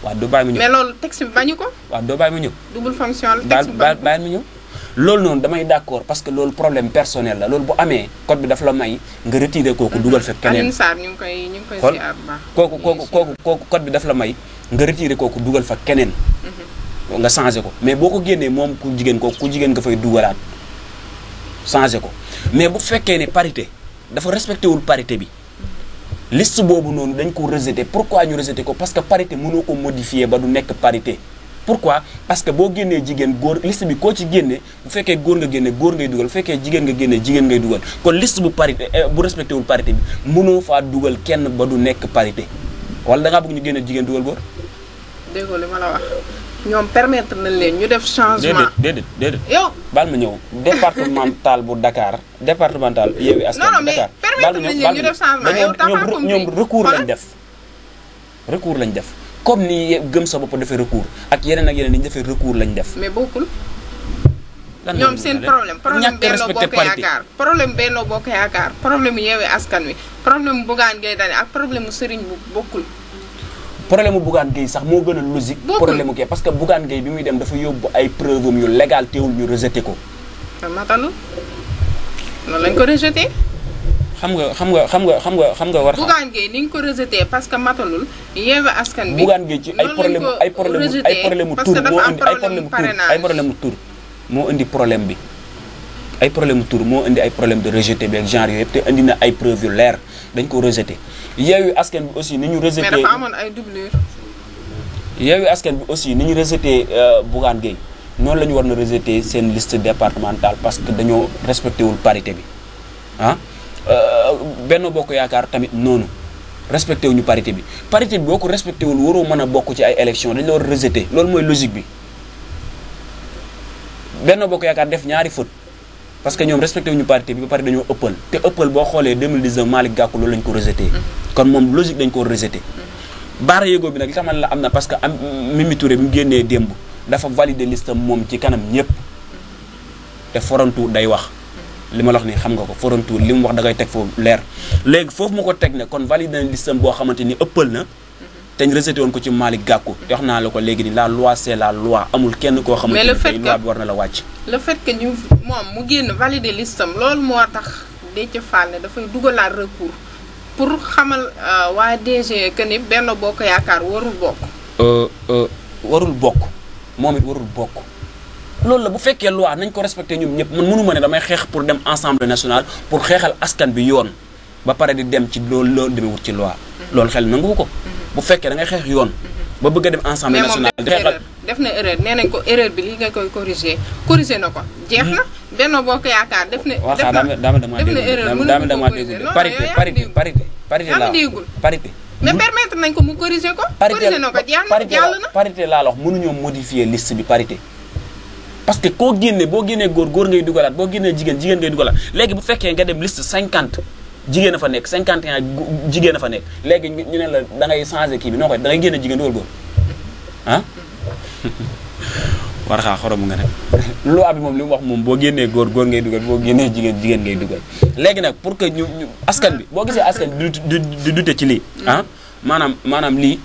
waaw doo bàyyi mu ñëw mais loolu texte bi bañu ko. waaw doo bàyyi mu ñëw double fonction la texte bi bañu ko bàyyi mu ñëw loolu noonu damay d'accord parce que loolu problème personnel la loolu bu amee code bi daf la may nga retirer kooku dugal fekk keneen Alioune Sarr ñu ngi koy ziar bu baax kooku code bi daf la may nga retirer kooku dugal fa keneen nga changé ko mais boo ko génnee moom ku jigéen nga fay dugalaat changé ko mais bu fekkee ne parité dafa respecté wul parité bi liste boobu noonu dañ ko rejeté pourquoi ñu rejeté ko parce que parité mënoo ko modifier ba du nekk parité pourquoi parce que boo génnee jigéen góor liste bi koo ci génne bu fekkee góor nga génne góor ngay dugal bu fekkee jigéen nga génne jigéen ngay dugal kon liste bu parité bu respecté wul parité bi mënoo faa dugal kenn ba du nekk parité wala da ngaa bëgg ñu génne jigéen dugal góor. déggoo li ma la wax ñoom permettre nañ leen ñu def changement. déedéet. yow baal ma ñëw départemental bu Dakar départemental Yewwi Askan non mais permettre nañ leen ñu def changement yow taxaw ñoom recours lañ def. comme ni gëm sa bopp defee recours ak yeneen ni ñu defee recours lañ def. mais bokkul. ñoom seen problème Benno Bokk Yaakaar Benno Bokk Yaakaar problème Yewwi Askan Wi problème Bougane Gueye Dany ak problème Serigne bu bokkul. problème mu Bougane Gueye sax moo gën a logique. problème mu kii parce que Bougane Gueye bi muy dem dafa yóbbu ay preuve yu légal teewul ñu rejeté ko. matalu noonu lañ ko rejeté. xam nga war. Bougane Gueye ni ñu ko rejeté parce que matalul Yewwi Askan Wi. Bougane Gueye ci ay problème tour moo indi problème bi. ay problème tour moo indi ay problème de rejeté bi ak genre yooyu yëpp te indi na ay preuve yu leer dañ ko rejeté. Yewwi Askan Wi aussi ni ñu rejeté mais dafa amoon ay doublure. Yewwi Askan Wi aussi ni ñu rejeté Bougane Gueye noonu la ñu war na rejeté seen liste départementale parce que dañoo respecté wul parité bi ah. Benno Bokk Yaakaar tamit noonu respecté wuñu parité bi boo ko respecté wul waroo mën a bokk ci ay élection dañ la war a rejeté loolu mooy logique bi Benno Bokk Yaakaar def ñaari faute parce que ñoom respecté wuñu parité bi ba pare dañoo ëppal te ëppal boo xoolee 2019 Malick Gakou loolu lañ ko rejeté kon moom logique dañ ko rejeté baara yéegoo bi nag li tax man la am na parce que am Mimi Touré bi mu génnee démb dafa validé liste moom ci kanam ñëpp te forantu day wax li ma la wax ni xam nga ko forantu li mu wax da ngay teg foofu leer léegi foofu ma ko teg ne kon validé na listam boo xamante ni ëppal na te ñu rejeté woon ko ci Malick Gakou wax naa la ko léegi ni la loi c'est la loi amul kenn koo xamante ni tey loi bi war na la wàcc le fait que ñu moom mu génn validé listam loolu moo tax Déthié Fall ne dafay dugalaat recours pour xamal waa DG que ni Benno Bokk Yaakaar warul bokk moom it warul bokk loolu la bu fekkee loi nañ ko respecté ñoom ñëpp man mënu ma ne damay xeex pour dem Assemblée nationale pour xeexal askan bi yoon ba pare di dem ci loolu demee wut ci loi loolu xel nangu ko bu fekkee da ngay xeex yoon ba bëgg a dem Assemblée nationale di xeexal def na erreur nee nañ ko erreur bi li nga koy corrigé na ko jeex na Benno Bokk Yaakaar def na erreur dama déggul parité mais permettre nañ ko mu corrigé ko corrigé na ko jàll na parité laa la wax mënuñoo modifier liste bi parité parce que koo génne boo génnee góor ngay dugalaat boo génnee jigéen ngay dugalaat léegi bu fekkee nga dem liste 50 jigéen a fa nekk 51 jigéen a fa nekk léegi ñu ne la da ngay changé kii bi noo koy da ngay génne jigéen dugal góor ah war xaa xorom nga ne loi bi moom li mu wax moom boo génnee góor ngay dugal boo génnee jigéen ngay dugal léegi nag pour que ñu askan bi boo gisee askan bi di dute ci lii ah maanaam lii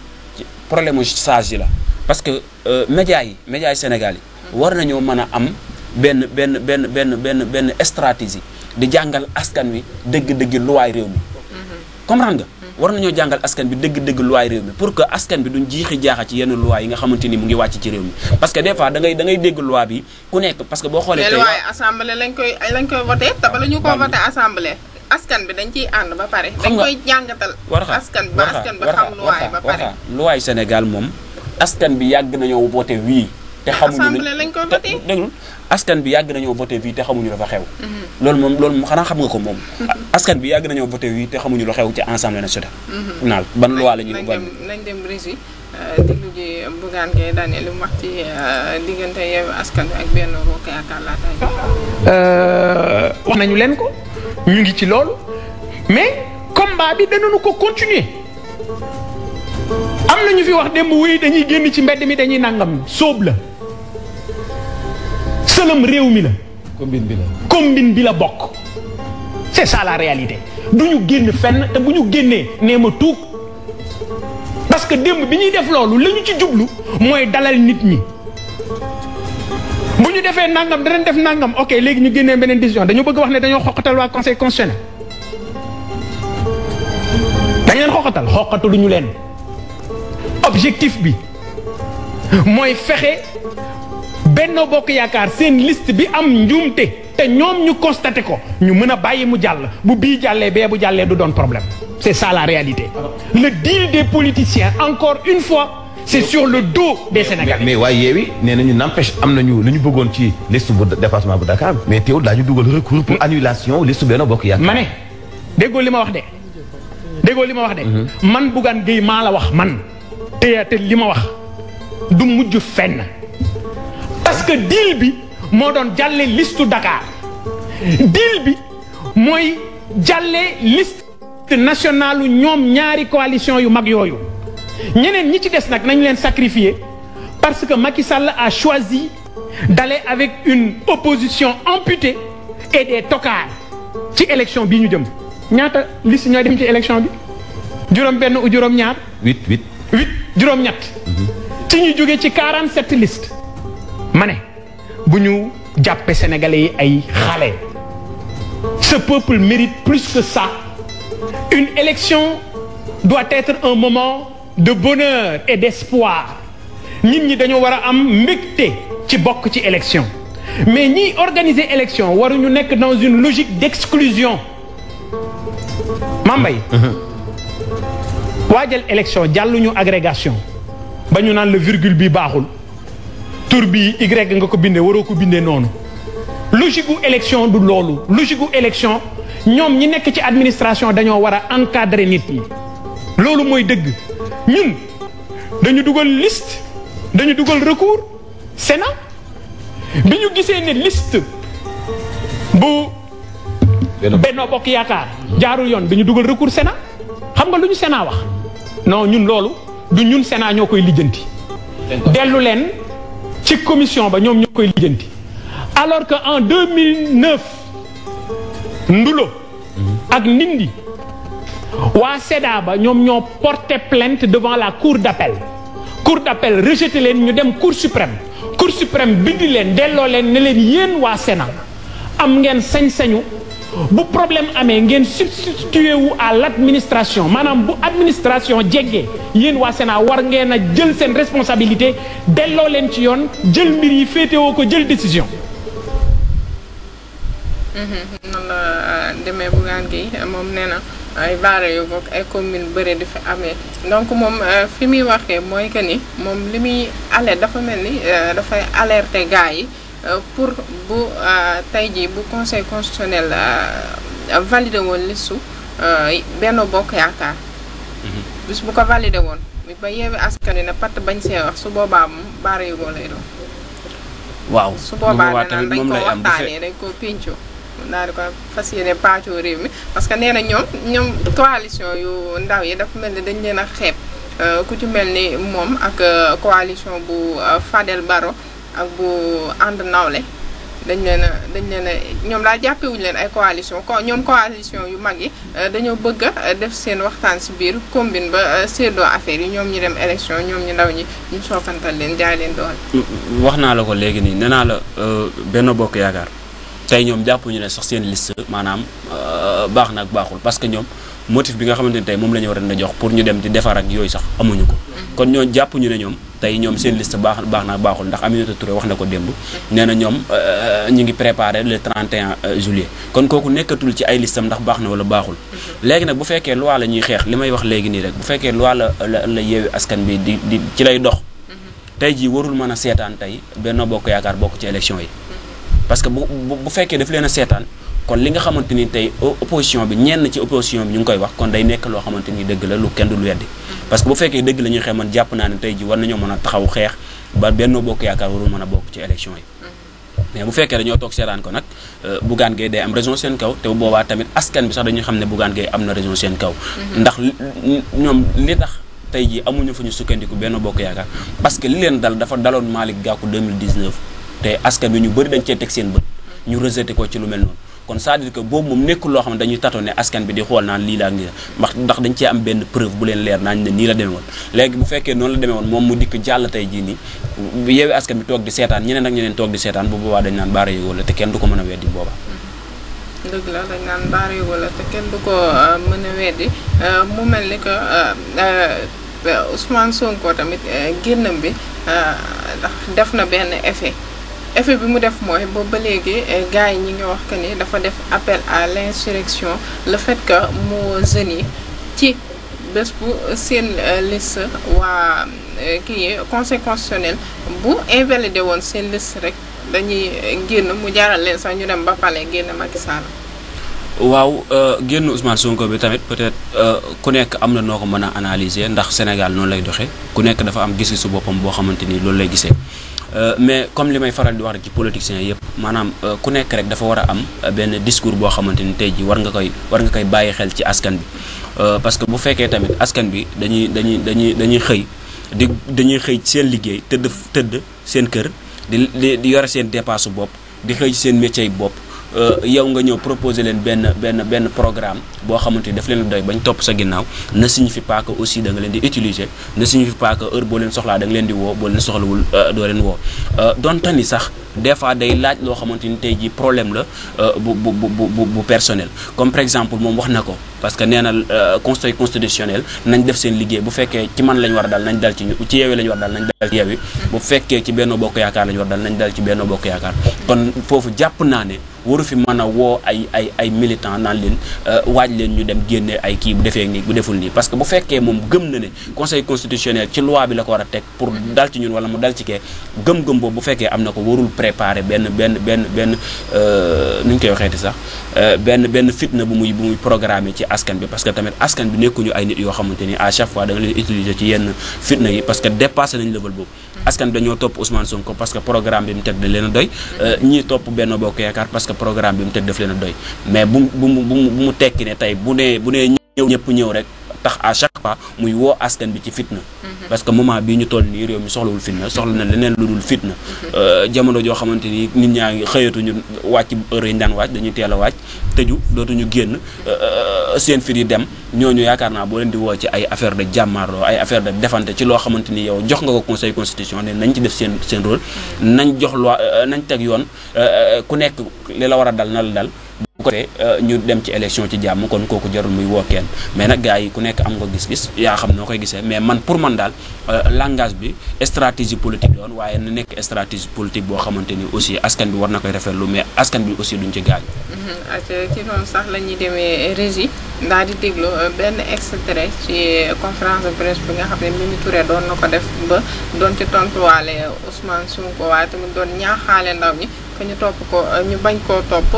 problème mu sage yi la parce que médias yi Sénégal yi war nañoo mën a am benn stratégie di jàngal askan wi dëgg-dëgg luwaay réew mi comprendre nga war nañoo jàngal askan bi dëgg-dëgg luwaay réew mi pour que askan bi duñ jiixi jaaxa ci yenn luwaay yi nga xamante ni mu ngi wàcc ci réew mi parce que des fois da ngay dégg loi bi ku nekk parce que boo xoolee tey luwaay assemblée lañ koy voté te bala ñu ko voté assemblée askan bi dañ ciy ànd ba pare dañ koy jàngatal askan ba xam luwaay ba pare luwaay Sénégal moom askan bi yàgg nañoo voté wii te xamuñu assemblée lañ koy voté déglu askan bi yàgg nañoo voté fii te xamuñu dafa xew loolu moom xanaa xam nga ko moom askan bi yàgg nañoo voté fii te xamuñu lu xew ci Assemblée nationale naal ban loi la ñuy nañ dem régi déglu ji Bougane Gueye Dany li mu wax ci diggante Yewwi Askan Wi ak Benno Bokk Yaakaar laata wax nañu leen ko ñu ngi ci loolu mais combat bi danañu ko continuer am na ñu fi wax démb wuy dañuy génn ci mbedd mi dañuy nangam sóob la sëlëm réew mi la combine bi la bokk c'est ça la réalité du ñu génn fenn te bu ñu génnee nee ma tuug parce que démb bi ñuy def loolu la ñu ci jublu mooy dalal nit ñi bu ñu defee nangam danañ def nangam ok léegi ñu génnee beneen décision dañoo bëgg wax ne dañoo xoqatal waa conseil constitutionnel dañ leen xoqataluñu leen objectif bi mooy fexe Benno Bokk Yaakaar seen liste bi am njuumte te ñoom ñu constaté ko ñu mën a bàyyi mu jàll bu bii jàllee bee bu jàllee du doon problème c'est ça la réalité. Le deal des politiciens encore une fois c'est sur le dos des Sénégalais. mais waaye Yewwi nee nañu n'empêche am nañu lu ñu bëggoon ci liste bu département bu Dakar mais teewul daañu dugal recours pour annulation liste Benno Bokk Yaakaar. ma ne déggoo li ma wax de. man Bougane Gueye maa la wax man te li ma wax du mujj fenn parce que deal bi moo doon jàlle liste Dakar deal bi mooy jàlle liste nationale ñoom ñaari coalition yu mag yooyu ñeneen ñi ci des nag nañ leen sacrifier parce que Macky Sall a choisi d'aller avec une opposition amputée et des tocards ci élection bii ñu jëm ñaata liste ñooy dem ci élection bi juróom benn ou juróom ñaar 8 juróom ñett ci ñu jógee ci 47 listes ma ne bu ñu jàppe sénégalais yi ay xale ce peuple mérite plus que ça. Une élection doit être un moment de bonheur et d'espoir nit ñi dañoo war a am mbégte ci bokk ci élection mais ñiy organiser élection waruñu nekk dans une logique d'exclusion Mambay waajal élection jàlluñu agrégation ba ñu naan la virgule bi baaxul tur bi Y nga ko bindee waroo ko bindee noonu logique gu élection du loolu logique gu élection ñoom ñi nekk ci administration dañoo war a encadrer nit ñi loolu mooy dëgg ñun dañu dugal liste dañu dugal recours Sénat bi ñu gisee ne liste bu Benno Bokk Yaakaar jaarul yoon dañu dugal recours Sénat xam nga lu ñu Sénat wax non ñun loolu du ñun Sénat ñoo koy lijjanti dellu leen ci commission ba ñoom ñoo koy lijjanti alors que en 2009 Ndulo ak Ndindi waa SEDA ba ñoom ñoo porté plainte devant la cour d'appel rejeté leen ñu dem cour suprême bindi leen delloo leen ne leen yéen waa Sénat am ngeen sañ-sañu bu problème amee ngeen substitué wu à l'administration maanaam bu administration jéggee yéen waa Sénat war ngeen a jël seen responsabilité delloo leen ci yoon jël mbir yi féetewoo ko jël décision. noonu la demee Bougane Gueye moom nee na ay baara yu bokk ay commune bëri di fi amee donc moom fi muy waxee mooy que ni moom li muy alerte dafa mel ni dafay alerter gars yi pour bu tey jii bu conseil constitutionnel validé woon listu Benno Bokk Yaakaar bis bu ko validé woon ba Yewwi Askan Wi ne pat bañ see wax su boobaa moom baara yu lay doon. waaw su boobaa dañ ko waxtaanee dañ ko péncoo daal di ko fas yéene pàccoo réew mi parce que nee na ñoom coalition yu ndaw yi dafa mel ni dañ leen a xeeb ku ci mel ni moom ak coalition bu Fadel Barro ak bu ànd nawle dañ leen a ñoom daal jàppewuñu leen ay coalition ñoom coalition yu mag yi dañoo bëgg a def seen waxtaan si biir combine ba séddoo affaire yi ñoom ñu dem élection ñoom ñu ndaw ñi ñu sookantal leen jaay leen doole. wax naa la ko léegi nii nee naa la Benno Bokk Yaakaar tey ñoom jàppuñu ne sax seen liste maanaam baax na ak baaxul parce que ñoom motif bi nga xamante ne tey moom la ñu war a jox pour ñu dem di defar ak yooyu sax amuñu ko. kon ñoo jàppuñu ne ñoom tey ñoom seen liste baax na ak baaxul ndax Aminata Touré wax na ko démb nee na ñoom ñu ngi préparé le 31 juillet kon kooku nekkatul ci ay listam ndax baax na wala baaxul. léegi nag bu fekkee loi la ñuy xeex li may wax léegi nii rek bu fekkee loi la Yewwi Askan bi di ci lay dox tey jii warul mën a seetaan tey Benno Bokk Yaakaar bokk ci élection yi. parce que bu fekkee daf leen a seetaan kon li nga xamante ni tey opposition bi ñenn ci opposition bi ñu ngi koy wax kon day nekk loo xamante ni dëgg la lu kenn dul weddi parce que bu fekkee dëgg la ñuy xeex man jàpp naa ne tey ji war nañoo mën a taxaw xeex ba Benno Bokk Yaakaar warul mën a bokk ci élection yi mais bu fekkee dañoo toog seetaan ko nag Bougane Gueye day am raison seen kaw te bu boobaa tamit askan bi sax dañuy xam ne Bougane Gueye am na raison seen kaw ndax ñoom li tax tey ji amuñu fu ñu sukkandiku Benno Bokk Yaakaar parce que li leen dal dafa daloon Malick Gakou 2019 te askan bi ñu bëri dañ cee teg seen bët ñu rejeté ko ci lu mel noonu kon c'est-à-dire que boobu moom nekkul loo xam ne dañuy tâtonner askan bi di xool naan lii la ak lii la ndax dañ cee am benn preuve bu leen leer naañ ne nii la demee woon léegi bu fekkee noonu la demee woon moom mu dikk jàll tey jii nii Yewwi Askan bi toog di seetaan ñeneen ak ñeneen toog di seetaan bu boobaa dañ naan baara yëgoo la te kenn du ko mën a weddi booba dëgg la dañ naan baara yëgoo la te kenn du ko mën a weddi mu mel ni que Ousmane Sonko tamit génnam bi ndax def na benn effet bi mu def mooy boobu ba léegi gars yi ñi ngi wax que ni dafa def appel à l'insurrection le fait que mu jeunes yi ci bés bu seen liste waa kii conseil constitutionnel bu invalidé woon seen liste rek dañuy génn mu jaaral leen sax ñu dem ba pale génn Macky Sall. waaw génn Ousmane Sonko bi tamit peut-être ku nekk am na noo ko mën a analyser ndax Sénégal noonu lay doxee ku nekk dafa am gis-gisu boppam boo xamante ni loolu lay gisee mais comme li may faral di wax rek ci politiciens yëpp maanaam ku nekk rek dafa war a am benn discours boo xamante ni tey jii war nga koy bàyyi xel ci askan bi parce que bu fekkee tamit askan bi dañuy xëy dañuy xëy seen liggéey tëdd seen kër di yore seen dépasse bopp di xëy seen métier bopp yow nga ñëw proposer leen benn programme boo xamante ni daf leen doy bañ topp sa ginnaaw ne signifie pas que aussi da nga leen di utiliser ne signifie pas que heure boo leen soxlaa da nga leen di woo boo leen soxlawul doo leen woo donte ni sax des fois day laaj loo xamante ni tey jii problème la bu personnel comme par exemple moom wax na ko parce que nee na conseil constitutionnel nañ def seen liggéey bu fekkee ci man lañ war a dal nañ dal ci Yewwi lañ war a dal nañ dal ci Yewwi bu fekkee ci Benno Bokk Yaakaar lañ war a dal nañ dal ci Benno Bokk Yaakaar kon foofu jàpp naa ne waru fi mën a woo ay militant naan leen waaj leen ñu dem génne ay kii bu defee nii bu deful nii parce que bu fekkee moom gëm na ne conseil constitutionnel ci loi bi la ko war a teg pour dal ci ñun wala mu dal ci kee gëm-gëm boobu bu fekkee am na ko warul préparer benn nu ñu koy waxeeti sax benn fitna bu muy programmer ci askan bi parce que tamit askan bi nekkuñu ay nit yoo xamante ni à chaque fois da nga leen utiliser ci yenn fitna yi parce que dépassé nañ level boobu askan bi dañoo topp Ousmane Sonko parce que programme bi mu teg da leen a doy ñii topp Benno Bokk Yaakaar parce que programme bi mu teg daf leen a doy mais bu mu tekki ne tey bu nee ñëpp ñëw rek tax à chaque fois muy woo askan bi ci fitna parce que moment bii ñu toll nii réew mi soxlawul fitna soxla na leneen lu dul fitna jamono joo xamante ni nit ñaa ngi xëyatuñu wàcc heure yi ñu daan wàcc dañuy teel a wàcc tëju dootuñu génn seen fit yi dem ñooñu yaakaar naa boo leen di woo ci ay affaire de jàmmaarloo ay affaire de defante ci loo xamante ni yow jox nga ko conseil constitution ne nañ ci def seen rôle nañ jox loi nañ teg yoon ku nekk li la war a dal na la dal bu ko defee ñu dem ci élection ci jàmm kon kooku jarul muy woo kenn mais nag gars yi ku nekk am nga gis-gis yaa xam noo koy gisee mais man pour man daal langage bi stratégie politique doon waaye na nekk stratégie politique boo xamante ni aussi askan bi war na koy rafetlu mais askan bi aussi duñ ci gaañ. ak ci noonu sax la ñuy demee régie daal di déglu benn extrait ci conférence de presse bi nga xam ne Mimi Touré doon na ko def ba doon ci tontuwaale Ousmane Sonko waaye tamit doon ñaaxaale ndaw ñi que ñu topp ko ñu bañ koo topp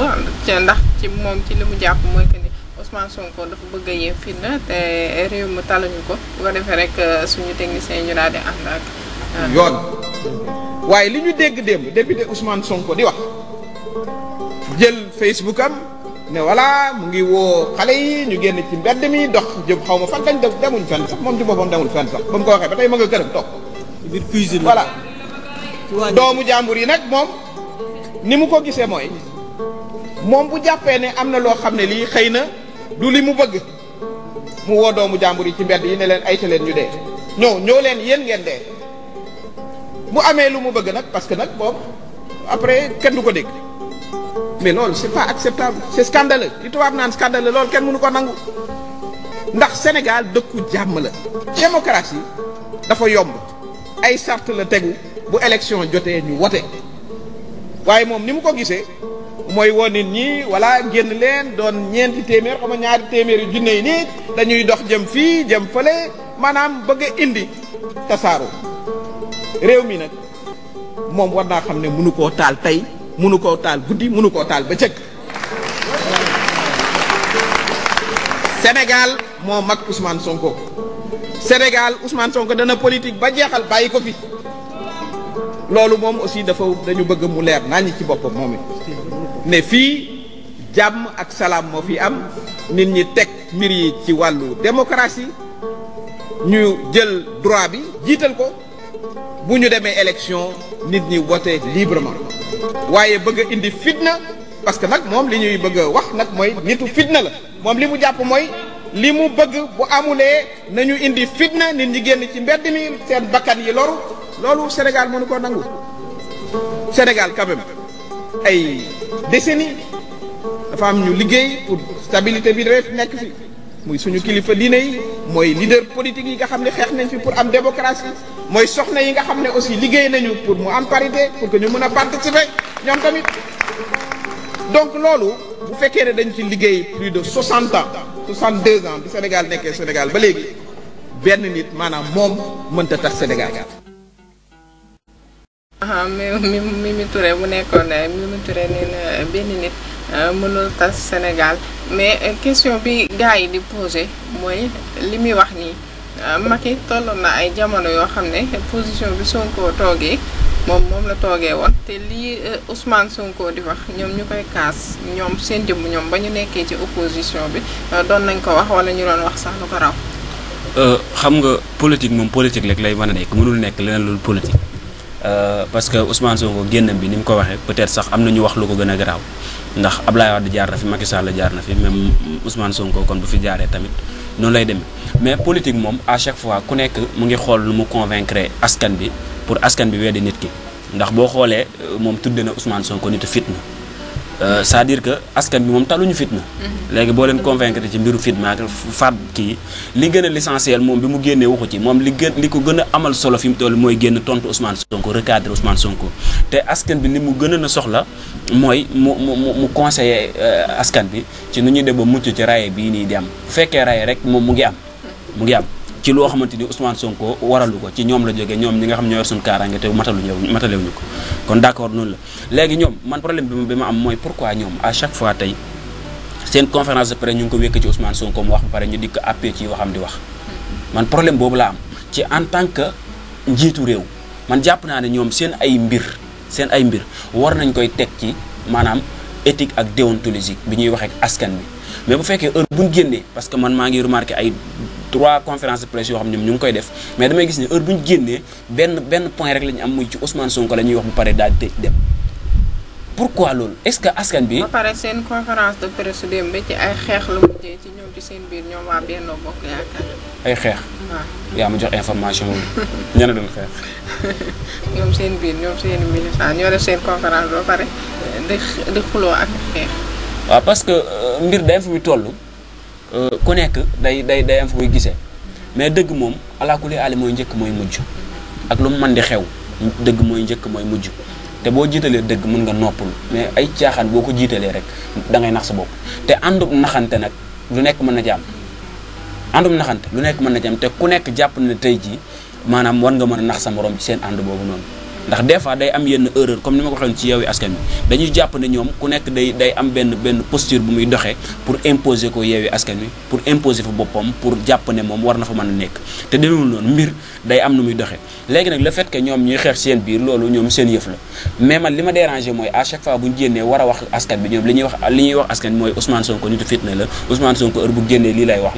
ndax ci moom ci li mu jàpp mooy que ni Ousmane Sonko dafa bëgg a yee fitna te réew mi taluñu ko bu ko defee rek suñu technicien ñu daal di ànd ak. yoon waaye li ñu dégg démb député Ousmane Sonko di wax jël Facebook am ne voilà mu ngi woo xale yi ñu génn ci mbedd mi dox jëm xaw ma fan dañ demuñ fenn sax moom ci boppam demul fenn sax ba mu ko waxee ba tey ma nga këram toog. biir cuisine voilà doomu jàmbur yi nag moom ni mu ko gisee mooy. moom bu jàppee ne am na loo xam ne lii xëy na du li mu bëgg mu woo doomu jàmbur yi ci mbedd yi ne leen ayta leen ñu dee ñoo leen yéen ngeen dee bu amee lu mu bëgg nag parce que nag boobu après kenn du ko dégg mais loolu c'est pas acceptable c'est scandaleux li tubaab naan scandaleux loolu kenn mënu ko nangu ndax Sénégal dëkku jàmm la démocratie dafa yomb ay sart la tegu bu élection jotee ñu wote waaye moom ni mu ko gisee mooy woo nit ñi wala génn leen doon ñeenti téeméer xam nga ñaari téeméeri junne yi nit dañuy dox jëm fii jëm fële maanaam bëgg a indi tasaaro réew mi nag moom war naa xam ne mënu koo taal tey mënu koo taal guddi mënu koo taal bëccëg. Sénégal moo mag Ousmane Sonko Sénégal Ousmane Sonko dana politique ba jeexal bàyyi ko fi loolu moom aussi dañu bëgg mu leer naa ñi ci boppam moom it ne fii jàmm ak salaam moo fi am nit ñi teg mbir yi ci wàllu démocratie ñu jël droit bi jiital ko bu ñu demee élection nit ñi voté librement waaye bëgg a indi fitna parce que nag moom li ñuy bëgg a wax nag mooy nitu fitna la moom li mu jàpp mooy li mu bëgg bu amulee nañu indi fitna nit ñi génn ci mbedd mi seen bakkan yi loru loolu Sénégal mënu ko nangu Sénégal quand même ay décennies dafa am ñu liggéey pour stabilité bi dafay nekk fi muy suñu kilifa diine yi mooy leader politique yi nga xam ne xeex nañ fi pour am démocratie mooy soxna yi nga xam ne aussi liggéey nañu pour mu am parité pour que ñu mën a participer ñoom tamit donc loolu bu fekkee ne dañ ci liggéey plus de 60 ans 62 ans bi Sénégal nekkee Sénégal ba léegi benn nit maanaam moom mënta tax Sénégal. Mimi Touré bu nekkoon Mimi Touré nee na benn nit mënul tas Sénégal mais question bi gars yi di posé mooy li muy wax nii Macky tolloon na ay jamono yoo xam ne position bi Sonko toogee moom la toogee woon te lii Ousmane Sonko di wax ñoom ñu koy kaas ñoom seen jëmm ñoom ba ñu nekkee ci opposition bi doon nañ ko wax wala ñu doon wax sax lu ko raw. xam nga politique moom politique rek lay mën a nekk mënul nekk leneen loolu politique. Parce que Ousmane Sonko génnam bi ni mu ko waxee peut-être sax am na ñu wax lu ko gën a garaaw ndax Ablaye Wade jaar na fi Macky Sall jaar na fi même Ousmane Sonko kon bu fi jaaree tamit noonu lay demee mais politique moom à chaque fois ku nekk mu ngi xool lu mu convaincre askan bi pour askan bi weddi nit ki ndax boo xoolee moom tudde na Ousmane Sonko nitu fitna c'est-à-dire que askan bi moom taluñu fitna. léegi boo leen convaincre ci mbiru fitna ak faat kii li gën a l'essentiel moom bi mu génnee waxu ci moom li ko gën a amal solo fi mu toll mooy génn tontu Ousmane Sonko recadrer Ousmane Sonko te askan bi li mu gën a na soxla mooy mu conseiller askan bi ci nu ñuy dem ba mucc ci raye bii nii di am bu fekkee raye rek moom mu ngi am ci loo xamante ni Ousmane Sonko waralu ko ci ñoom la jógee ñoom ñi nga xam ñoo yor suñu kaaraange te matalewuñu ko kon d'accord noonu la léegi ñoom man problème bi ma am mooy pourquoi ñoom à chaque fois tey seen conférence de presse ñu ngi ko wékk ci Ousmane Sonko mu wax ba pare ñu dikk appui ci waxam di wax man problème boobu laa am ci en tant que njiitu réew man jàpp naa ne ñoom seen ay mbir war nañ koy teg ci maanaam éthique ak déontologique bi ñuy waxee ak askan bi mais bu fekkee heure bu ñu génnee parce que man maa ngi remarqué ay 3 conférences de presse yoo xam ne ñu ngi koy def mais damay gis ne heure bu ñu génnee benn point rek la ñu am muy ci Ousmane Sonko la ñuy wax bu pare daal di tëj dem pourquoi loolu est-ce que askan bi. ba pare seen conférence de presse démb ci ay xeex la mujjee ci ñoom ci seen biir ñoom waa Benno Bokk Yaakaar. ay xeex. waaw yaa ma jox information boobu ña ne doon xeex. ñoom seen biir ñoom seen militant ñoo def seen conférence ba pare di xuloo ak xeex. waaw parce que mbir day am fu muy toll ku nekk day am fu muy gisee mais dëgg moom alaakulli aali mooy njëkk mooy mujj ak lu mu mën di xew dëgg mooy njëkk mooy mujj te boo jiitalee dëgg mën nga noppul mais ay caaxaan boo ko jiitalee rek da ngay nax sa bopp te àndum naxante nag lu nekk mën na ci am àndum naxante lu nekk mën na ci am te ku nekk jàpp na tey jii maanaam war nga mën a nax sa morom ci seen ànd boobu noonu ndax des fois day am yenn erreur comme ni ma ko waxee ci Yewwi Askan Wi dañuy jàpp ne ñoom ku nekk day am benn posture bu muy doxee pour imposer ko Yewwi Askan Wi pour imposer fa boppam pour jàpp ne moom war na fa mën a nekk te demewul noonu mbir day am nu muy doxee léegi nag le fait que ñoom ñuy xeex seen biir loolu ñoom seen yëf la mais man li ma dérangé mooy à chaque fois bu ñu génnee war a wax askan bi ñoom li ñuy wax askan bi mooy Ousmane Sonko nitu fitna la Ousmane Sonko heure bu génnee lii lay wax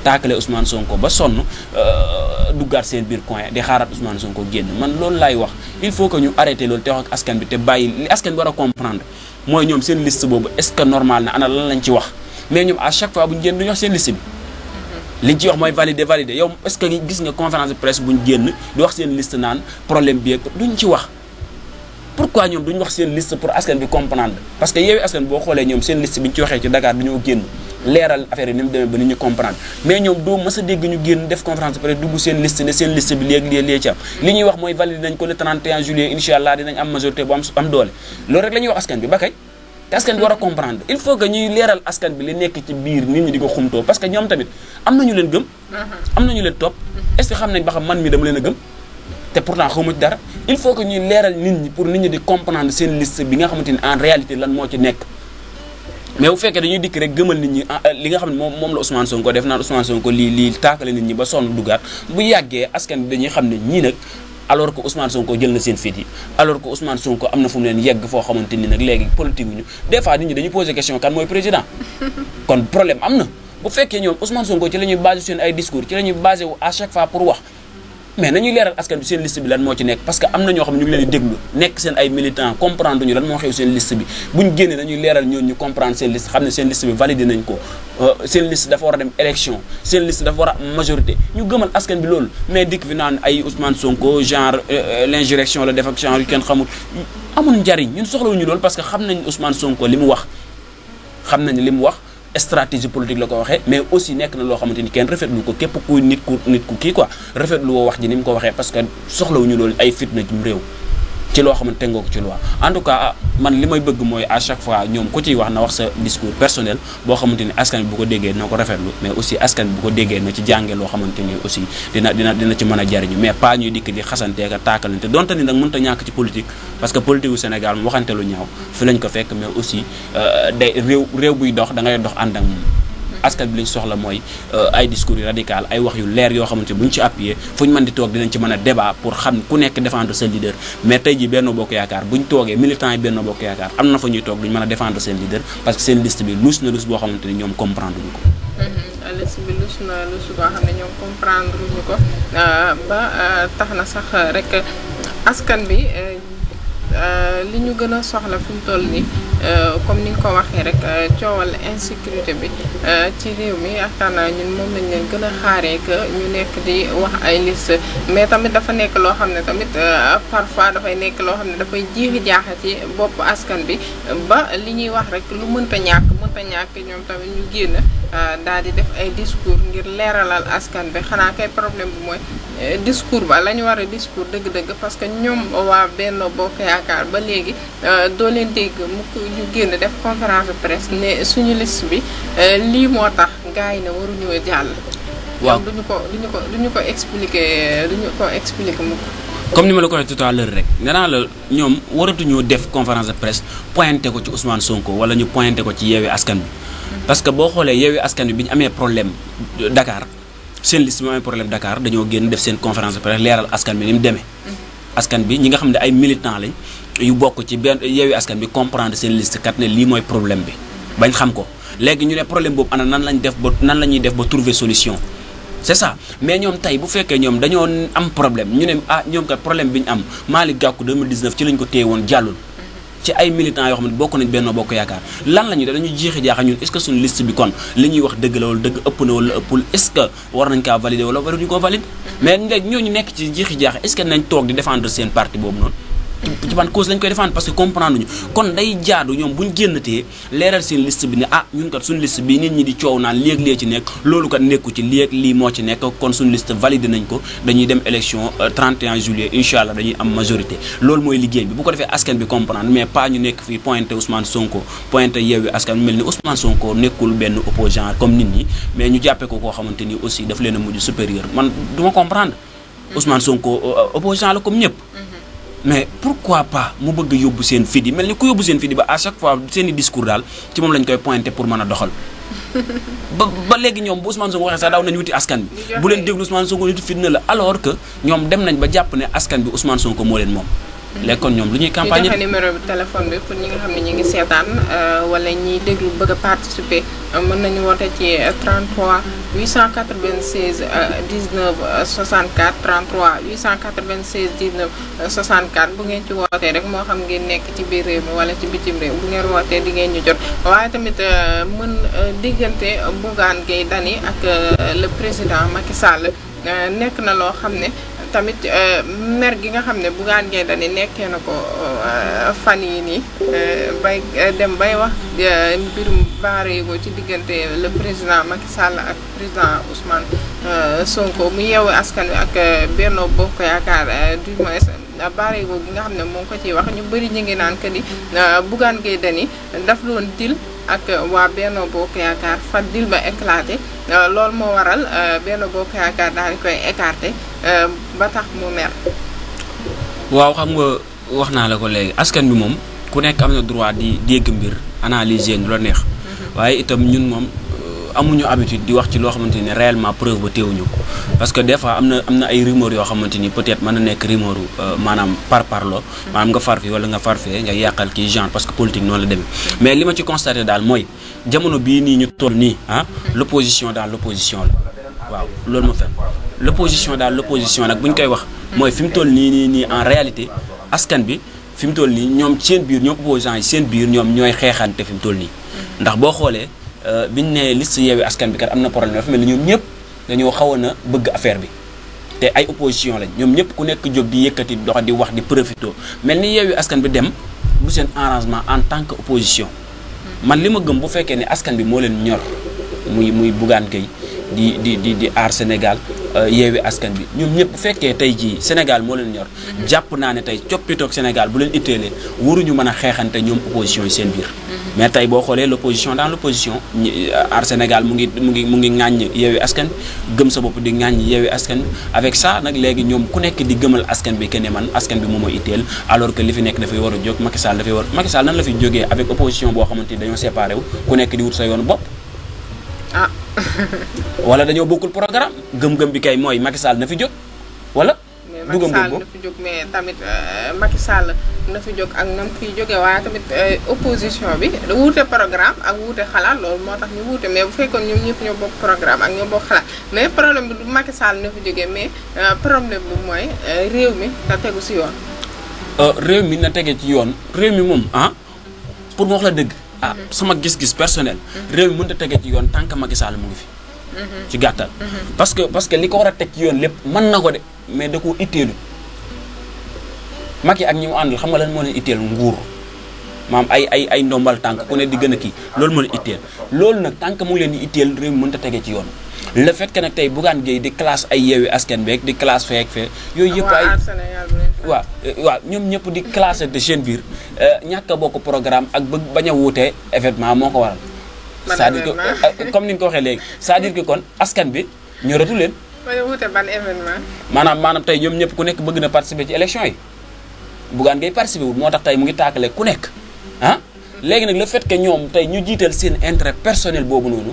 taakale Ousmane Sonko ba sonn duggaat seen biir coin di xaaraat Ousmane Sonko génn man loolu laay wax il faut que ñu arrêté loolu te wax ak askan bi te bàyyi li askan bi war a comprendre mooy ñoom seen liste boobu est-ce que normal na ana lan lañ ci wax mais ñoom à chaque fois bu ñu génn duñu wax seen liste bi liñ ci wax mooy valider yow est-ce que gis nga conférence de presse bu ñu génn di wax seen liste naan problème bi ak duñ ci wax pourquoi ñoom duñ wax seen liste pour askan bi comprendre parce que Yewwi Askan boo xoolee ñoom seen liste bi ñu ci waxee ci Dakar dañoo génn leeral affaire yi ni mu demee ba nit ñu comprendre mais ñoom doo mës a dégg ñu génn def conférence de presse dugg seen liste ne seen liste bi léegi ci am li ñuy wax mooy valider nañ ko le 31 juillet incha allah dinañ am majorité bu am doole loolu rek la ñuy wax askan bi ba kay te askan bi war a comprendre il faut que ñuy leeral askan bi li nekk ci biir nit ñi di ko xumtoo parce que ñoom tamit am nañu leen gëm am nañu leen topp est-ce que xam nañ ba xam man mi dama leen a gëm te pourtant xawma ci dara il faut que ñuy leeral nit ñi pour nit ñi di comprendre seen liste bi nga xamante ni en réalité lan moo ci nekk mais bu fekkee dañuy dikk rek gëmal nit ñi li nga xam ne moom la Ousmane Sonko def naan Ousmane Sonko lii taakale nit ñi ba sonn duggaat bu yàggee askan bi dañuy xam ne ñii nag alors que Ousmane Sonko jël na seen fit yi alors que Ousmane Sonko am na fu mu leen yegg foo xamante ni nag léegi politique wuñu des fois nit ñi dañuy poser question kan mooy président kon problème am na bu fekkee ñoom Ousmane Sonko ci la ñuy basé seen ay discours ci la ñuy basé wu à chaque fois pour wax mais nañuy leeral askan bi seen liste bi lan moo ci nekk parce que am na ñoo xam ne ñu ngi leen di déglu nekk seen ay militants comprendre ñu lan moo xew seen liste bi buñ génnee dañuy leeral ñoon ñu comprendre seen liste xam ne seen liste bi validé nañ ko seen liste dafa war a dem élection seen liste dafa war a am majorité ñu gëmal askan bi loolu mais dikk fi naan ay Ousmane Sonko genre l'insurrection la def ak genre yu kenn xamul amul njariñ ñun soxlawuñu loolu parce que xam nañ Ousmane Sonko li mu wax xam nañ li mu wax stratégie politique la ko waxee mais aussi nekk na loo xamante ni kenn rafetlu ko képp kuy nit ku kii quoi rafetlu woo wax ji ni mu ko waxee parce que soxlawuñu loolu ay fitna ci réew ci loo xamante tegoo ko ci loi en tout cas man li may bëgg mooy à chaque fois ñoom ku ciy wax na wax sa discours personnel boo xamante ni askan bi bu ko déggee na ko rafetlu mais aussi askan bi bu ko déggee na ci jàngee loo xamante ni aussi dina ci mën a jariñu mais pas ñuy dikk di xasanteeka taakalante donte ni nag mënut a ñàkk ci politique parce que politique wu Sénégal mu waxante lu ñaaw fi lañ ko fekk mais aussi day réew buy dox da ngay dox ànd ak moom askan bi lañ soxla mooy ay discours yu radical ay wax yu leer yoo xamante bu ñu ci appuyé fu ñu mën di toog dinañ ci mën a débat pour xam ku nekk défendre seen leader mais tey ji Benno Bokk Yaakaar bu ñu toogee militants yi Benno Bokk Yaakaar am na fa ñuy toog duñu mën a défendre seen leader parce que seen liste bi luus na luus boo xamante ni ñoom comprendre ñu ko liste bi luus na luus boo xam ne ñoom comprendre ñu ko ba tax na sax rek askan bi li ñu gën a soxla fi mu toll nii comme ni nga ko waxee rek coowal insécurité bi ci réew mi yaakaar naa ñun moom lañ leen gën a xaaree que ñu nekk di wax ay liste mais tamit dafa nekk loo xam ne tamit parfois dafay nekk loo xam ne dafay jiixi jaaxa ci bopp askan bi ba li ñuy wax rek lu mënta ñàkk ñoom tamit ñu génn daal di def ay discours ngir leeralal askan bi xanaa kay problème bi mooy discours ba la ñu war a discours dëgg-dëgg parce que ñoom waa Benno Bokk Yaakaar ba léegi doo leen dégg mukk ñu génn def conférence de presse ne suñu liste bi lii moo tax gars yi ne waruñoo jàll. waaw duñu ko expliquer mukk. comme ni ma la ko waxee tout à l'heure rek nee naa la ñoom waratuñoo def conférence de presse pointé ko ci Ousmane Sonko wala ñu pointé ko ci Yewwi Askan Wi parce que boo xoolee Yewwi Askan Wi bi ñu amee problème Dakar seen liste bi amee problème Dakar dañoo génn def seen conférence de presse leeral askan bi ni mu demee. askan bi ñi nga xam ne ay militants lañ yu bokk ci benn Yewwi Askan bi comprendre seen liste kat ne lii mooy problème bi bañ xam ko léegi ñu ne problème boobu ana nan la ñuy def ba trouver solution c'est ça mais ñoom tey bu fekkee ñoom dañoo am problème ñu ne ñoom kat problème bi ñu am Malick Gakou 2019 ci lañ ko téye woon jàllul ci ay militants yoo xam ne bokk nañ Benno Bokk Yaakaar lan la ñuy def dañuy jeexi jaaxa ñun est-ce que suñu liste bi kon li ñuy wax dëgg la wala dëgg ëpp na wala ëppul est-ce que war nañ kaa valider wala waruñu koo valider mais léegi ñooñu nekk ci jeexi jaaxa est-ce que nañ toog di défendre seen parti boobu noonu ci ban cause lañ koy défendre parce que comprendre ñu kon day jaadu ñoom buñ génnatee leeral seen liste bi ne ñun kat suñu liste bi nit ñi di coow naan léeg-léeg ci nekk loolu kat nekku ci léeg lii moo ci nekk kon suñu liste validé nañ ko dañuy dem élection 31 juillet incha allah dañuy am majorité loolu mooy liggéey bi bu ko defee askan bi comprendre mais pas ñu nekk fii pointé Ousmane Sonko pointé Yewwi Askan mel ni Ousmane Sonko nekkul benn opposant comme nit ñi mais ñu jàppee ko koo xamante ni aussi daf leen a mujj supérieur man du ma comprendre Ousmane Sonko opposant la comme ñëpp mais pourquoi pas mu bëgg yóbbu seen fit yi mel ni ku yóbbu seen fit yi ba à chaque fois seen i discours daal ci moom lañ koy pointé pour mën a doxal ba léegi ñoom bu Ousmane Sonko waxee sax daaw nañu wuti askan bi bu leen déglu Ousmane Sonko nitu fitna la alors que ñoom dem nañ ba jàpp ne askan bi Ousmane Sonko moo leen moom léegi kon ñoom lu ñuy campagne joxe numéro bi téléphone bi pour ñi nga xam ne ñu ngi seetaan wala ñiy déglu bëgg a participer mën nañu woote ci 33 896 19 64 33 896 19 64 bu ngeen ci wootee rek moo xam ngeen nekk ci biir réew mi wala ci bitim réew bu ngeen wootee di ngeen ñu jot waaye tamit mën diggante Bougane Gueye Dany ak le président Macky Sall nekk na loo xam ne tamit mer gi nga xam ne Bougane Gueye Dany nekkee na ko fan yi nii bay dem bay wax mbirum baareego ci diggante le président Macky Sall ak président Ousmane Sonko mu Yewwi Askan Wi ak Benno Bokk Yaakaar du moins baareego gi nga xam ne moo ngi ko ciy wax ñu bëri ñu ngi naan que ni Bougane Gueye Dany daf doon dil ak waa Benno Bokk Yaakaar fa dil ba éclaté loolu moo waral Benno Bokk Yaakaar daal di koy écarté ba tax mu mer. waaw xam nga wax naa la ko léegi askan bi moom ku nekk am na droit di dégg mbir analyser lu la neex waaye itam ñun moom amuñu habitude di wax ci loo xamante ni réellement preuve ba teewuñu ko parce que des fois am na ay rumeur yoo xamante ni peut-être mën na nekk rumeur maanaam parlo maanaam nga far fi wala nga far fee nga yàqal kii genre parce que politique noonu la demee mais li ma ci constaté daal mooy jamono bii nii ñu toll nii l'opposition dans l'opposition la waaw loolu ma fen l'opposition daal l'opposition nag bu ñu koy wax mooy fi mu toll nii en réalité askan bi fi mu toll nii ñoom seen biir ñoom opposants yi seen biir ñoom ñooy xeexante fi mu toll nii ndax boo xoolee biñ ne liste Yewwi Askan bi kat am na problème dafa mel ni ñoom ñëpp dañoo xawoon a bëgg affaire bi te ay opposition lañ ñoom ñëpp ku nekk jóg di yëkkati dox di wax di profito mel ni Yewwi Askan bi dem bu seen arrangement en tant que opposition man li ma gëm bu fekkee ne askan bi moo leen ñor muy Bougane Gueye di aar Sénégal Yewwi Askan bi ñoom ñëpp bu fekkee tey jii Sénégal moo leen ñor jàpp naa ne tey coppitoog Sénégal bu leen itteelee waruñu mën a xeexante ñoom opposition yi seen biir mais tey boo xoolee l'opposition dans l'opposition aar Sénégal mu ngi ŋàññ Yewwi Askan bi gëm sa bopp di ŋàññ Yewwi Askan bi avec ça nag léegi ñoom ku nekk di gëmal askan bi kenn man askan bi moom a itteel alors que li fi nekk dafay war a jóg Macky Sall dafay war Macky Sall nan la fi jógee avec opposition boo xamante ni dañoo séparé wu ku nekk di wut sa yoonu bopp wala dañoo bokkul programme gëm-gëm bi kay mooy Macky Sall na fi jóg wala. du gëm-gëm na fi jóg mais tamit Macky Sall na fi jóg ak nam fiy jógee waaye tamit opposition bi wuute programme ak wuute xalaat loolu moo tax ñu wuute mais bu fekkoon ñoom ñëpp ñoo bokk programme ak ñoo bokk xalaat mais problème bi du Macky Sall na fi jógee mais problème bi mooy réew mi na tegu si yoon. réew mi na tege ci yoon réew mi moom pour mu wax la dëgg. sama gis-gis personnel réew mi mënut a tege ci yoon tant que Macky Sall mu ngi fi. ci gàttal. parce que li ko war a teg ci yoon lépp mën na ko de mais da koo itteelu Macky ak ñi mu àndal xam nga lan moo leen itteel nguur maam ay ndombal tànk ku ne di gën a kii loolu moo leen itteel loolu nag tant que mu ngi leen di itteel réew mi mënut a tege ci yoon le fait que nag tey Bougane Gueye di classe ay Yewwi Askan beeg di classe feek fee yooyu yëpp ay waaw ñoom ñëpp di classé de seen biir ñàkk a bokk programme ak bëgg bañ a wuute événement moo ko waral c'est-à-dire que comme ni nga ko waxee léegi c'est-à-dire que kon askan bi ñoratu leen bañ a wuute ban événement maanaam tey ñoom ñëpp ku nekk bëgg na participer ci élection yi Bougane Gueye participer wul moo tax tey mu ngi tàkkale ku nekk léegi nag le fait que ñoom tey ñu jiital seen intérêt personnel boobu noonu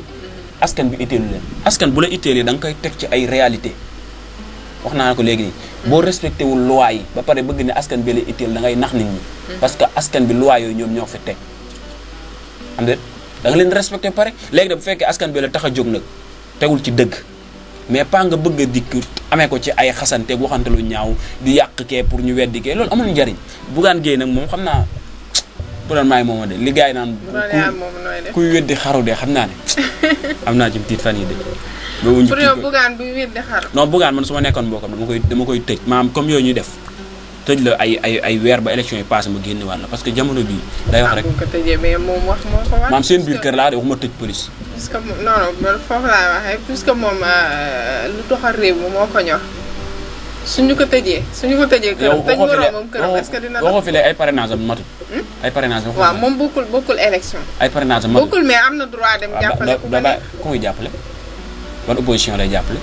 askan bi itteelu leen askan bu la itteelee da nga koy teg ci ay réalité wax naa ko léegi nii boo respecté wul loi yi ba pare bëgg ne askan bi la itteel da ngay nax nit ñi parce que askan bi loi yooyu ñoom ñoo fi teg am de da nga leen respecté ba pare léegi nag bu fekkee askan bi la tax a jóg nag tegul ci dëgg mais pas nga bëgg a dikk amee ko ci ay xasante waxante lu ñaaw di yàq kee pour ñu weddi kee loolu amul njariñ Bougane Gueye nag moom xam naa bu doon maay mooma de li gars yi naan kuy weddi xaru de xam naa ne am naa ci tiit fan yi de pour yow Bougane buy weddi xaru non Bougane man su ma nekkoon mbokkam dama koy tëj maanaam comme yooyu ñuy def tëj la ay weer ba élection yi passé ma génne wàll parce que jamono bii day wax rek bu ko tëjee mais moom wax moo ko wax maam seen biir kër laa de waxuma tëj police parce que non foofu laay waxee puisque moom lu doxal réew mi moo ko ñor suñu ko tëjee këram dañ waroo moom këram est-ce que dina waxoo fi ay parrainage am matut ay parrainage am waaw moom bokkul élection ay parrainage am matut bokkul mais am na droit dem jàppale ku muy jàppale ban opposition lay jàppale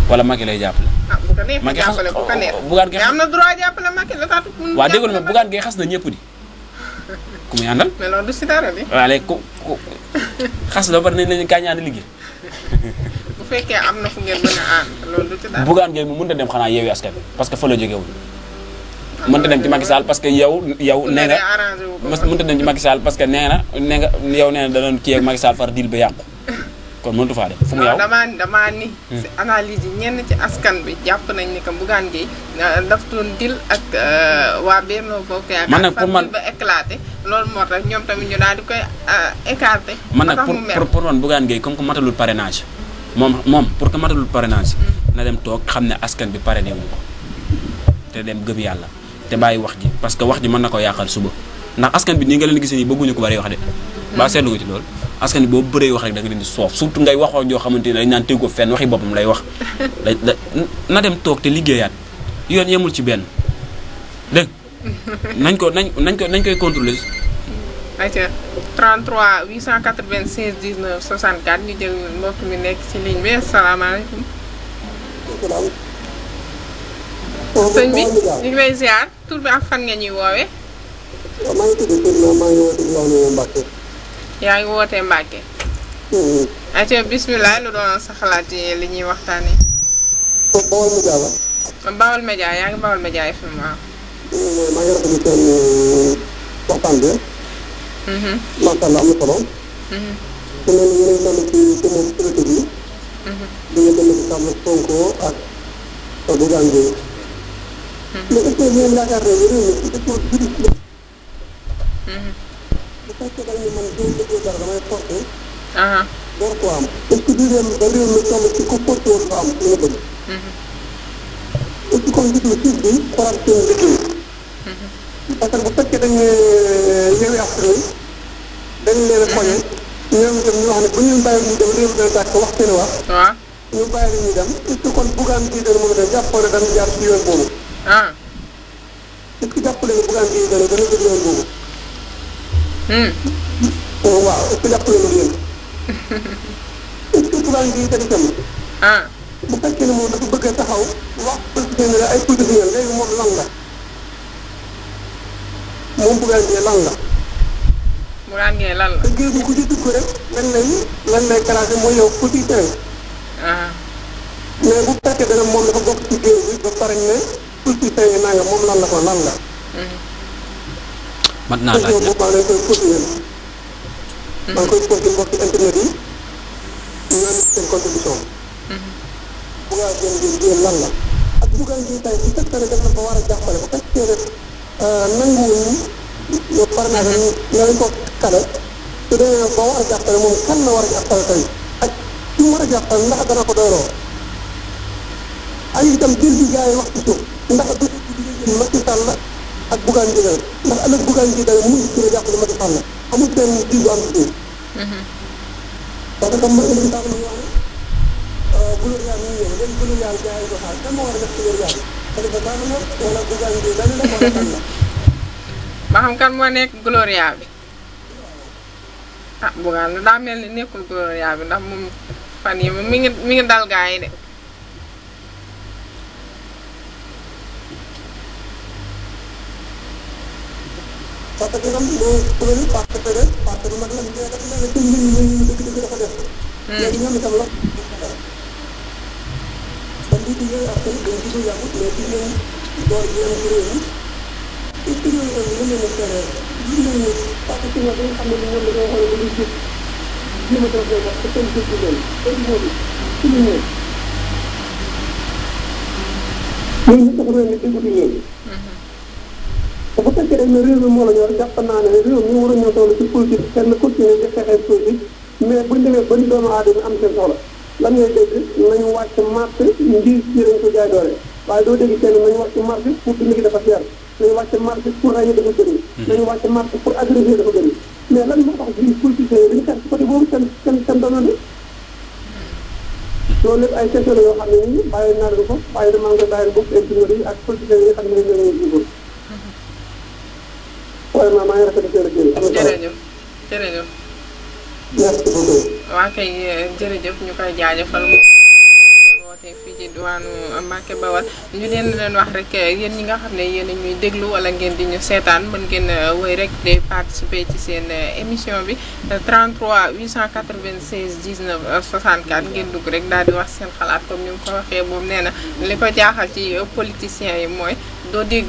wala Macky lay jàppale bu ko neex jàppale bu ko neex Bougane Gueye mais am na droit jàppale Macky la tax waaw dégg nga Bougane Gueye xas na ñëpp di ku muy àndal mais loolu du si dara di waaw léegi ku xas la ba pare nañ lañu kaañaani liggéey bu fekkee am na fu ngeen mën a ànd loolu du ci dara Bougane Gueye mu mënut a dem xanaa Yewwi Askan bi parce que fa la jógewul mënut a dem ci Macky Sall parce que yow nee nga mënut a dem ci Macky Sall parce que nee nga yow nee na da doon kii ak Macky Sall far dil ba yàqu kon mënatu faa dem fu mu yow damaa ni si analyse yi ñenn ci askan bi jàpp nañ ni que Bougane Gueye daf doon dil ak waa Benno Bokk Yaakaar man nag pour man ba éclaté loolu moo tax ñoom tamit ñu daal di koy écarté man nag pour man Bougane Gueye comme que matalul parrainage moom pour que matalul parrainage na dem toog xam ne askan bi parrainé wuñu ko te dem gëm yàlla te bàyyi wax ji parce que wax ji mën na ko yàqal suba ndax askan bi nii nga leen gisee nii bëgguñu ko bari wax de ba seetlu ko ci loolu askan bi boobu bëree wax rek da nga leen di soof surtout ngay waxoo joo xamante ne dañ naan tegu ko fenn waxi boppam lay wax na dem toog te liggéeyaat yoon yemul ci benn dégg nañ koy contrôler. ayca 33 896 19 64 ñu jël mbokk mi nekk ci ligne bi asalaamaaleykum. sëñ bi ñu ngi lay ziar tur bi ak fan nga ñuy woowee. maa ngi tudd Seydina maa ngi wootee Mbacke. yaa ngi wootee Mbacke. ayca bisimilah lu doon sa xalaat yi li ñuy waxtaanee. Bawol Média la. Bawol Média yaa ngi Bawol Média FM waaw. maa ngi rafetlu seen waxtaan bi. macha allah am na solo. su mel ni yéen a ngi ci moom politique yi. di nga dem ci table Sonko ak Bougane Gueye mais est-ce que yéen yaakaar ne réew mi ci question juridique la bu fekkee dañ ne man doo liggéey dara damay porté door ko am est-ce que du réew da réew mi toll ci ko porté woon ko am li nga bëgg est-ce que kon gis nga suuf bi xoolaat seen liggéey parce que bu fekkee dañ ne Yewwi Askan Wi dañ leen a poñe ñoom itam ñu wax ne bu ñu bàyyi ñu dem réew mi dana tàkk wax seen wax ñu bàyyi ñu dem est-ce que kon Bougane Gueye Dany moom itam jàppoo ne dana jaar ci yoon boobu est-ce que jàppale ne Bougane Gueye Dany dana jël yoon boobu waaw est-ce que jàppale na yéen est-ce que Bougane Gueye Dany itam bu fekkee ne moom dafa bëgg a taxaw wax politicien ne ay politicien léegi moom lan la moom Bougane Gueye lan la Bougane Gueye lan la te géej gi ku ci dugg rek lan lay classé mooy yow politicien mais bu fekkee dana moom dafa bokk ci géej gi ba pare ne politicien yi nanga moom lan la ko lan la mat naa laaj boobu maa ngi koy posé yéen maa ngi koy posé mbokki internet yi ñoo seen contribution Bougane Gueye lan la ak Bougane Gueye tey bu fekkee ne def na ba war a jàppale bu fekkee ne nanguwuñu yow par exemple nga ko kale te dañoo ba war a jàppale moom kan la war a jàppale tey ak ki mu war a jàppale ndax dana ko doyloo ak itam jël bi gars yi wax ci suuf ndax du jël Macky Sall ak Bougane Gueye Dany ndax ëllëg Bougane Gueye Dany mu ngi ci jàppale Macky Sall amul seen jiw bu am ci suuf parce que ma indi sax ñu wax ne Boulou Diagne ñu ñëw léegi Boulou Diagne gars yi ko xaar kan moo war a def ci Boulou Diagne parce que baax na wala Bougane Gueye Dany la wala kan la ba xam kan moo nekk Gloria bi Bougane daa mel ni nekkul Gloria bi ndax moom fan yi mi ngi dal gaa yi de parce que tam moo kuréel parti bu mag la mais dafa mel ne ci mbir mi dëgg dafa def léegi ñoom itam la kon lii di Yewwi Askan Wi dañ ci dul yàggut mais gis nañ door bi am ci réew mi est-ce que yooyu tam mën nañu tere gis nañu parce que nga xam ne ñoom dañoo xool dañuy jëf jéem a def wax te kenn jëf leen léegi moo di ci lu ñëw ñun ñu tax réew mi déggutu leen bu fekkee dañ ne réew mi moo la ñor jàpp naa ne réew mi war a ñoo toll ci politique kenn continuer di xeexee politique mais buñ demee ba ni doomu aadama am seen soxla lan ngay dégg nañu wàcc marché ngir ci dañ ko jaay doole waaye doo dégg kenn nañu wàcc marché pour dund gi dafa cher nañu wàcc marché pour rajo dafa bëri nañu wàcc marché pour agressé dafa bëri mais lan moo tax bi politiciens yi dañu xeex ci côté boobu seen doona bi loolu lépp ay question la yoo xam ne nii bàyyi naa leen ko bàyyi damaa nga bàyyi bokk internet yi ak politiciens yi nga xam ne ñoo ñoo jubal vraiment maa ngi rafetlu jërëjëf jërëjëf merci beaucoup waa kay jërëjëf ñu koy jaajëfal moom doon wootee fii ci diwaanu Mbacke Bawal ñu leen wax rek yéen ñi nga xam ne yéen a ñuy déglu wala ngeen di ñu seetaan mën ngeen wéy rek di participer ci seen émission bi 33 896 19 64 ngeen dugg rek daal di wax seen xalaat comme ni mu ko waxee moom nee na li ko jaaxal ci politiciens yi mooy doo dégg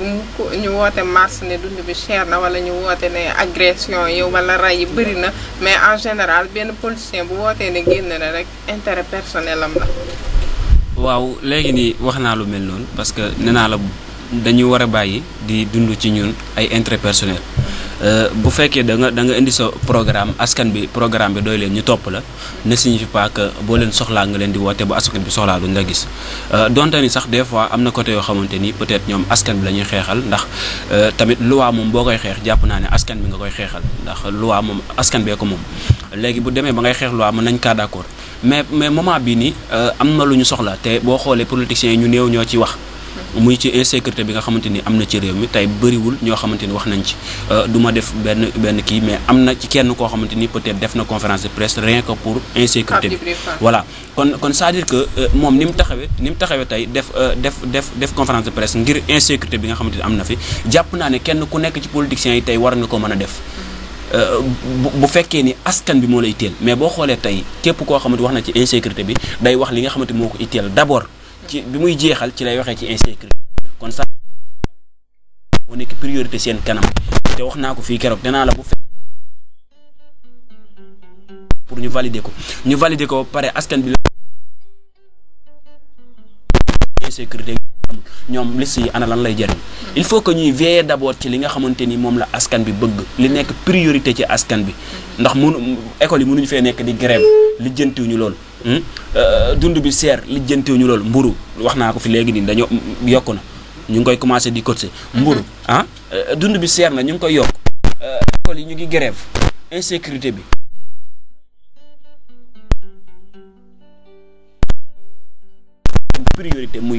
ñu woote mars ne dund bi cher na wala ñu woote ne agression yi wala rey yi bëri na mais en général benn politicien bu wootee ne génn na rek intérêt personnel am la. waaw léegi nii wax naa lu mel noonu parce que nee naa la dañuy war a bàyyi di dund ci ñun ay intérêt personnel bu fekkee da nga indi sa programme askan bi programme bi doy leen ñu topp la ne signifie pas que boo leen soxlaa nga leen di woote ba askan bi soxlaa duñ la gis donte ni sax des fois am na côté yoo xamante ni peut-être ñoom askan bi la ñuy xeexal ndax tamit loi moom boo koy xeex jàpp naa ne askan bi nga koy xeexal ndax loi moom askan bee ko moom léegi bu demee ba ngay xeex loi mën nañ kaa d'accord mais moment bii nii am na lu ñu soxla te boo xoolee politiciens yi ñu néew ñoo ci wax muy ci insécurité bi nga xamante ni am na ci réew mi tey bëriwul ñoo xamante ni wax nañ ci du ma def benn kii mais am na ci kenn koo xamante ni peut-être def na conférence de presse rien que pour insécurité bi voilà kon c'est-à-dire que moom ni mu taxawee tey def conférence de presse ngir insécurité bi nga xamante ni am na fi jàpp naa ne kenn ku nekk ci politiciens yi tey war nga ko mën a def bu fekkee ni askan bi moo la itteel mais boo xoolee tey képp koo xamante wax na ci insécurité bi day wax li nga xamante moo ko itteel d'abord ci bi muy jeexal ci lay waxee ci insécurité kon sax moo nekk priorité seen kanam te wax naa ko fii keroog danaa la bu fekk pour ñu valider ko pare askan bi la insécurité ñoom liste yi ana lan lay jëriñ. il faut que ñuy veiller d'abord ci li nga xamante ni moom la askan bi bëgg li nekk priorité ci askan bi ndax école yi mënuñu fee nekk di grève lijjantiwuñu loolu. dund bi seer lijjantiwuñu loolu mburu wax naa ko fi léegi nii dañoo yokku na ñu ngi koy commencé di cotiser mburu dund bi seer na ñu ngi koy yokk école yi ñu ngi grève insécurité bi priorité muy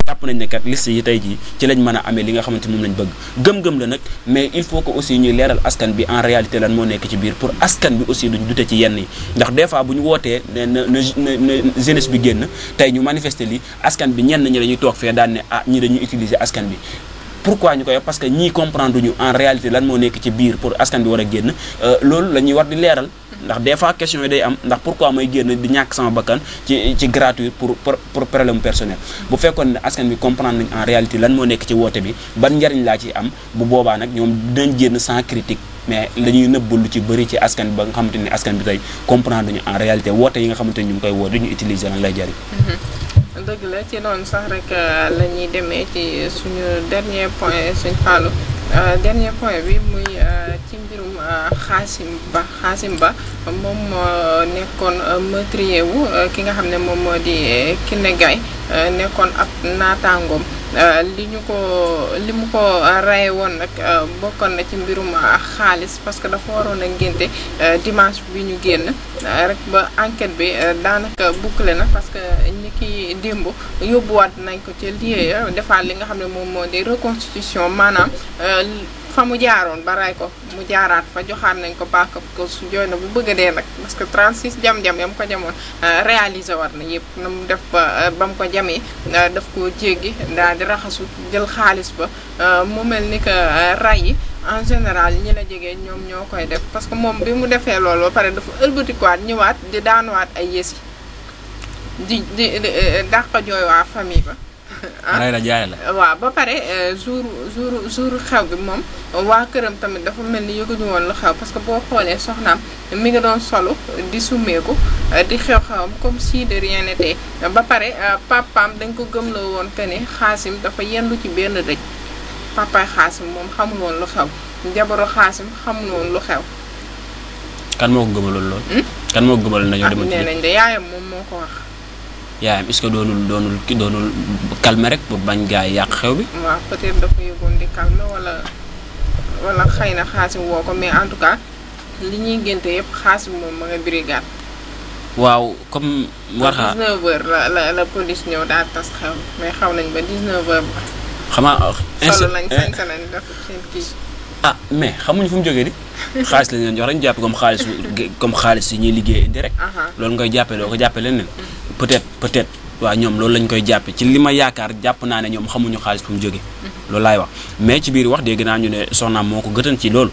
jàpp nañ ne kat liste yi tey jii ci lañ mën a amee li nga xamante moom lañ bëgg gëm-gëm la nag mais il faut que aussi ñuy leeral askan bi en réalité lan moo nekk ci biir pour askan bi aussi duñ dute ci yenn yi ndax des fois bu ñu wootee na jeunesse bi génn tey ñu manifester li askan bi ñenn ñi dañuy toog fee daan ne ñi dañuy utiliser askan bi pourquoi ñu koy wax parce que ñii comprendre ñu en réalité lan moo nekk ci biir pour askan bi war a génn loolu la ñuy war di leeral ndax des fois question yi day am ndax pourquoi may génn di ñàkk sama bakkan ci gratuit pour problème personnel bu fekkoon ne askan bi comprendre nañ en réalité lan moo nekk ci woote bi ban njariñ laa ci am bu boobaa nag ñoom dinañ génn sans critique mais dañuy nëbb lu ci bëri ci askan bi ba nga xamante ni askan bi tey comprendre ñu en réalité woote yi nga xamante ni ñu ngi koy woo duñu utiliser lan lay jariñ. dëgg la ci noonu sax rek la ñuy demee ci suñu dernier point suñ xaalu dernier point bi muy ci mbirum Xaasim Ba moom moo nekkoon meurtrier wu ki nga xam ne moom moo di Kiné Gaye nekkoon ab naataangoom li mu ko raye woon nag bokkoon na ci mbirum xaalis parce que dafa waroon a ngénte dimanche bi ñu génn rek ba enquête bi daanaka bouclé na parce que ñi ki démb yóbbuwaat nañ ko ci lieu defaat li nga xam ne moom moo di reconstitution maanaam fa mu jaaroon ba ray ko mu jaaraat fa joxaat nañ ko paaka ko su jooy na bu bëgg a dee nag parce que 36 jam-jam yam ko jamoon réalisé war na yëpp na mu def ba mu ko jamee daf ko jéggi daal di raxasu jël xaalis ba mu mel ni que ray yi en général ñi la jege ñoom ñoo koy def parce que moom bi mu defee loolu ba pare dafa ëlbatikuwaat ñëwaat di daanuwaat ay yësi di dàq jooy waa famille ba ray la jaay la waaw ba pare jour xew bi moom waa këram tamit dafa mel ni yëguñu woon lu xew parce que boo xoolee soxnaam mi nga doon solu di summeeku di xew-xewam comme si de rien n'était ba pare papaam dañ ko gëmloo woon que ni Xaasim dafa yendu ci benn dëj papaay Xaasim moom xamul woon lu xew jabaru Xaasim xamul woon lu xew. kan moo ko gëmaloon lool. kan moo ko gëmaloon nañoo demoon ci nee nañ de yaayam moom moo ko wax. yaayam est-ce que doonul calmer rek pour bañ gaa yi yàq xew bi. waaw peut-être dafa yëgoon di calmer wala xëy na Xaasim woo ko mais en tout cas li ñuy génte yëpp Xaasim moom ma nga brigade. waaw comme. war xaa 19h la police ñëw daal tas xew mais xaw nañ ba 19h ba. xamaa solo nañ sañ nañ def seen kii. mais xamuñu fu mu jógee di. xaalis lañ leen jox dañu jàppe comme xaalis yi ñuy liggéey indi rek. loolu nga koy jàppee doo ko jàppee leneen. peut-être waaw ñoom loolu lañ koy jàppe ci li ma yaakaar jàpp naa ne ñoom xamuñu xaalis fu mu jógee. loolu laay wax mais ci biir wax dégg naa ñu ne soxnaam moo ko gëtan ci loolu.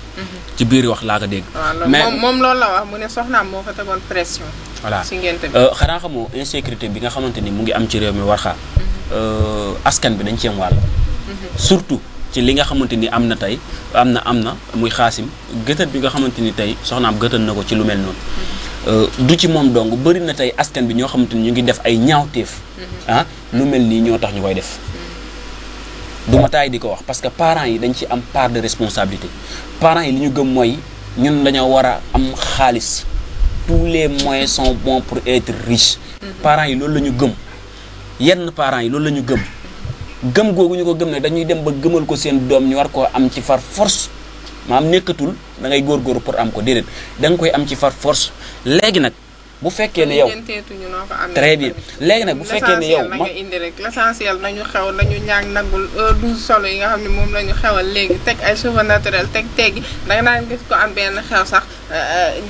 ci biir wax laa ko dégg. mais moom loolu la wax mu ne soxnaam moo ko tegoon pression. voilà si ngénte bi xanaa xamoo insécurité bi nga xamante ni mu ngi am ci réew mi war xaa askan bi dañ ci am wàll. surtout ci li nga xamante ni am na tey am na muy Xaasim gëtën bi nga xamante ni tey soxnaam gëtën na ko ci lu mel noonu. du ci moom dong bëri na tey askan bi ñoo xamante ni ñu ngi def ay ñaawteef. lu mel nii ñoo tax ñu koy def. du ma taay di ko wax parce que parents yi dañ ci am part de responsabilité parents yi li ñu gëm mooy ñun dañoo war a am xaalis tous les moyens sont bons pour être riche. parents yi loolu la ñu gëm yenn parents yi loolu la ñu gëm. gëm googu ñu ko gëm ne dañuy dem ba gëmal ko seen doom ñu war koo am ci far force maanaam nekkatul da ngay góorgóorlu pour am ko déedéet da nga koy am ci far force léegi nag bu fekkee ne yow très bien léegi nag bu fekkee ne yow ma nga indi rek l'essentiel nañu xew nañu ñaag nagul 12 solo yi nga xam ne moom la ñu xewal léegi teg ay cheveux naturel teggi danga naan gis ko am benn xew sax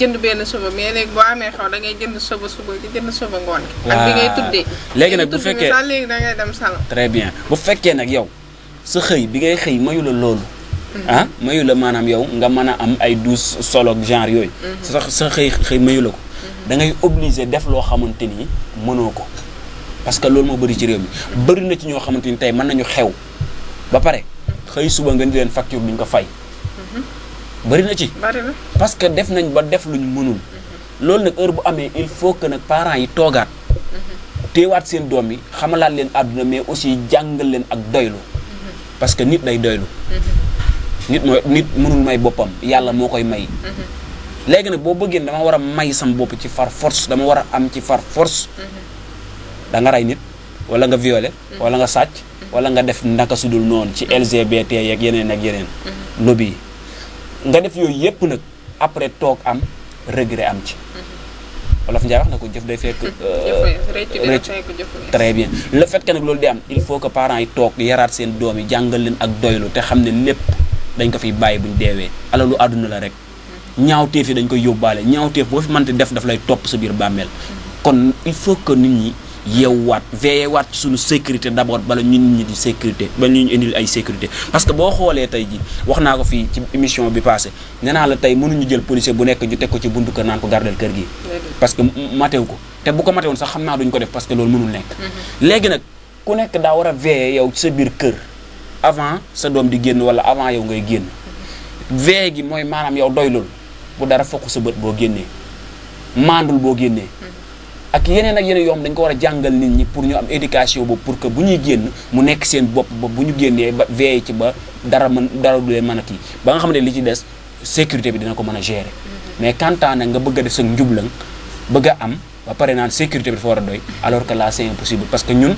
jënd benn cheveux mais léegi boo amee xew da ngay jënd cheveux suba di jënd cheveux ngoon gi ak bi ngay tuddee léegi nag bu fekkee sax léegi da ngay dem salon très bien bu fekkee nag yow sa xëy bi ngay xëy mayu la loolu mayu la maanaam yow nga mën a am ay 12 solo genre yooyu sa xëy mayu la ko da ngay obligé def loo xamante ni mënoo ko parce que loolu moo bëri ci réew mi bëri na ci ñoo xamante ni tey mën nañu xew ba pare xëy suba nga di leen facture duñ ko fay. bëri na ci. parce que def nañ ba def luñ mënul. loolu nag heure bu amee il faut que nag parents yi toogaat téewaat seen doom yi xamalaat leen àdduna mais aussi jàngal leen ak doylu parce que nit day doylu nit mënul may boppam yàlla moo koy may léegi nag boo bëggee dama war a may sam bopp ci far force dama war a am ci far force da nga rey nit wala nga violer wala nga sàcc wala nga def naka sudul noonu ci LGBT yeeg yeneen ak yeneen lobby yi nga def yooyu yépp nag après toog am regret am ci wolof Njaay wax na ko jëf day fekk très bien le fait que nag loolu di am il faut que parents yi toog yaraat seen doom yi jàngal leen ak doylu te xam ne lépp dañ ko fiy bàyyi buñ deewee alalu àdduna la rek ñaawteef yi dañ koy yóbbaale ñaawteef boo fi mënti def daf lay topp sa biir bàmmeel kon il faut que nit ñi yeewwaat veillé waat ci suñu sécurité d'abord bala ñun ñi di sécurité ba ñu indil ay sécurité parce que boo xoolee tey ji wax naa ko fii ci émission bi passé nee naa la tey mënuñu jël policier bu nekk ñu teg ko ci buntu kër naan ko gardel kër gi parce que matew ko te bu ko matewoon sax xam naa duñ ko def parce que loolu mënul nekk léegi nag ku nekk daa war a veillé yow ci sa biir kër avant sa doom di génn wala avant yow ngay génn veillé gi mooy maanaam yow doylul bu dara fokk sa bët boo génnee maandul boo génnee ak yeneen yoo xam dañ ko war a jàngal nit ñi pour ñu am éducation boobu pour que bu ñuy génn mu nekk seen bopp ba bu ñu génnee ba veillé ci ba dara du leen mën a kii ba nga xam ne li ci des sécurité bi dina ko mën a gérer mais quand nag nga bëgg a def sa njublang bëgg a am ba pare naan sécurité bi dafa war a doy alors que là c'est impossible parce que ñun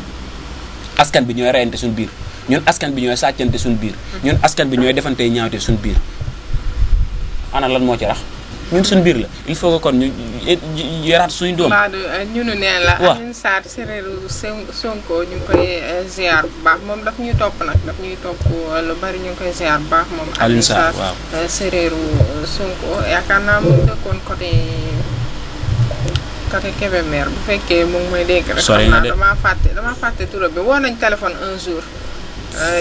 askan bi ñooy reyante suñu biir ñun askan bi ñooy sàccante suñu biir ñun askan bi ñooy defante ñaawte suñu biir ana lan moo ci rax ñun suñu biir la il faut que kon ñu yaraat suñu doom. ñunu neen la. waaw Alioune Sarr séréeru Sonko ñu ngi koy ziar bu baax moom daf ñuy topp nag daf ñuy topp lu bari ñu ngi koy ziar bu baax moom. Alioune Sarr waaw séréeru Sonko yaakaar naa mu dëkkoon côté Kébémer bu fekkee mu ngi may dégg rek. sori na de damaa fàtte turam bi woo nañ téléphone un jour.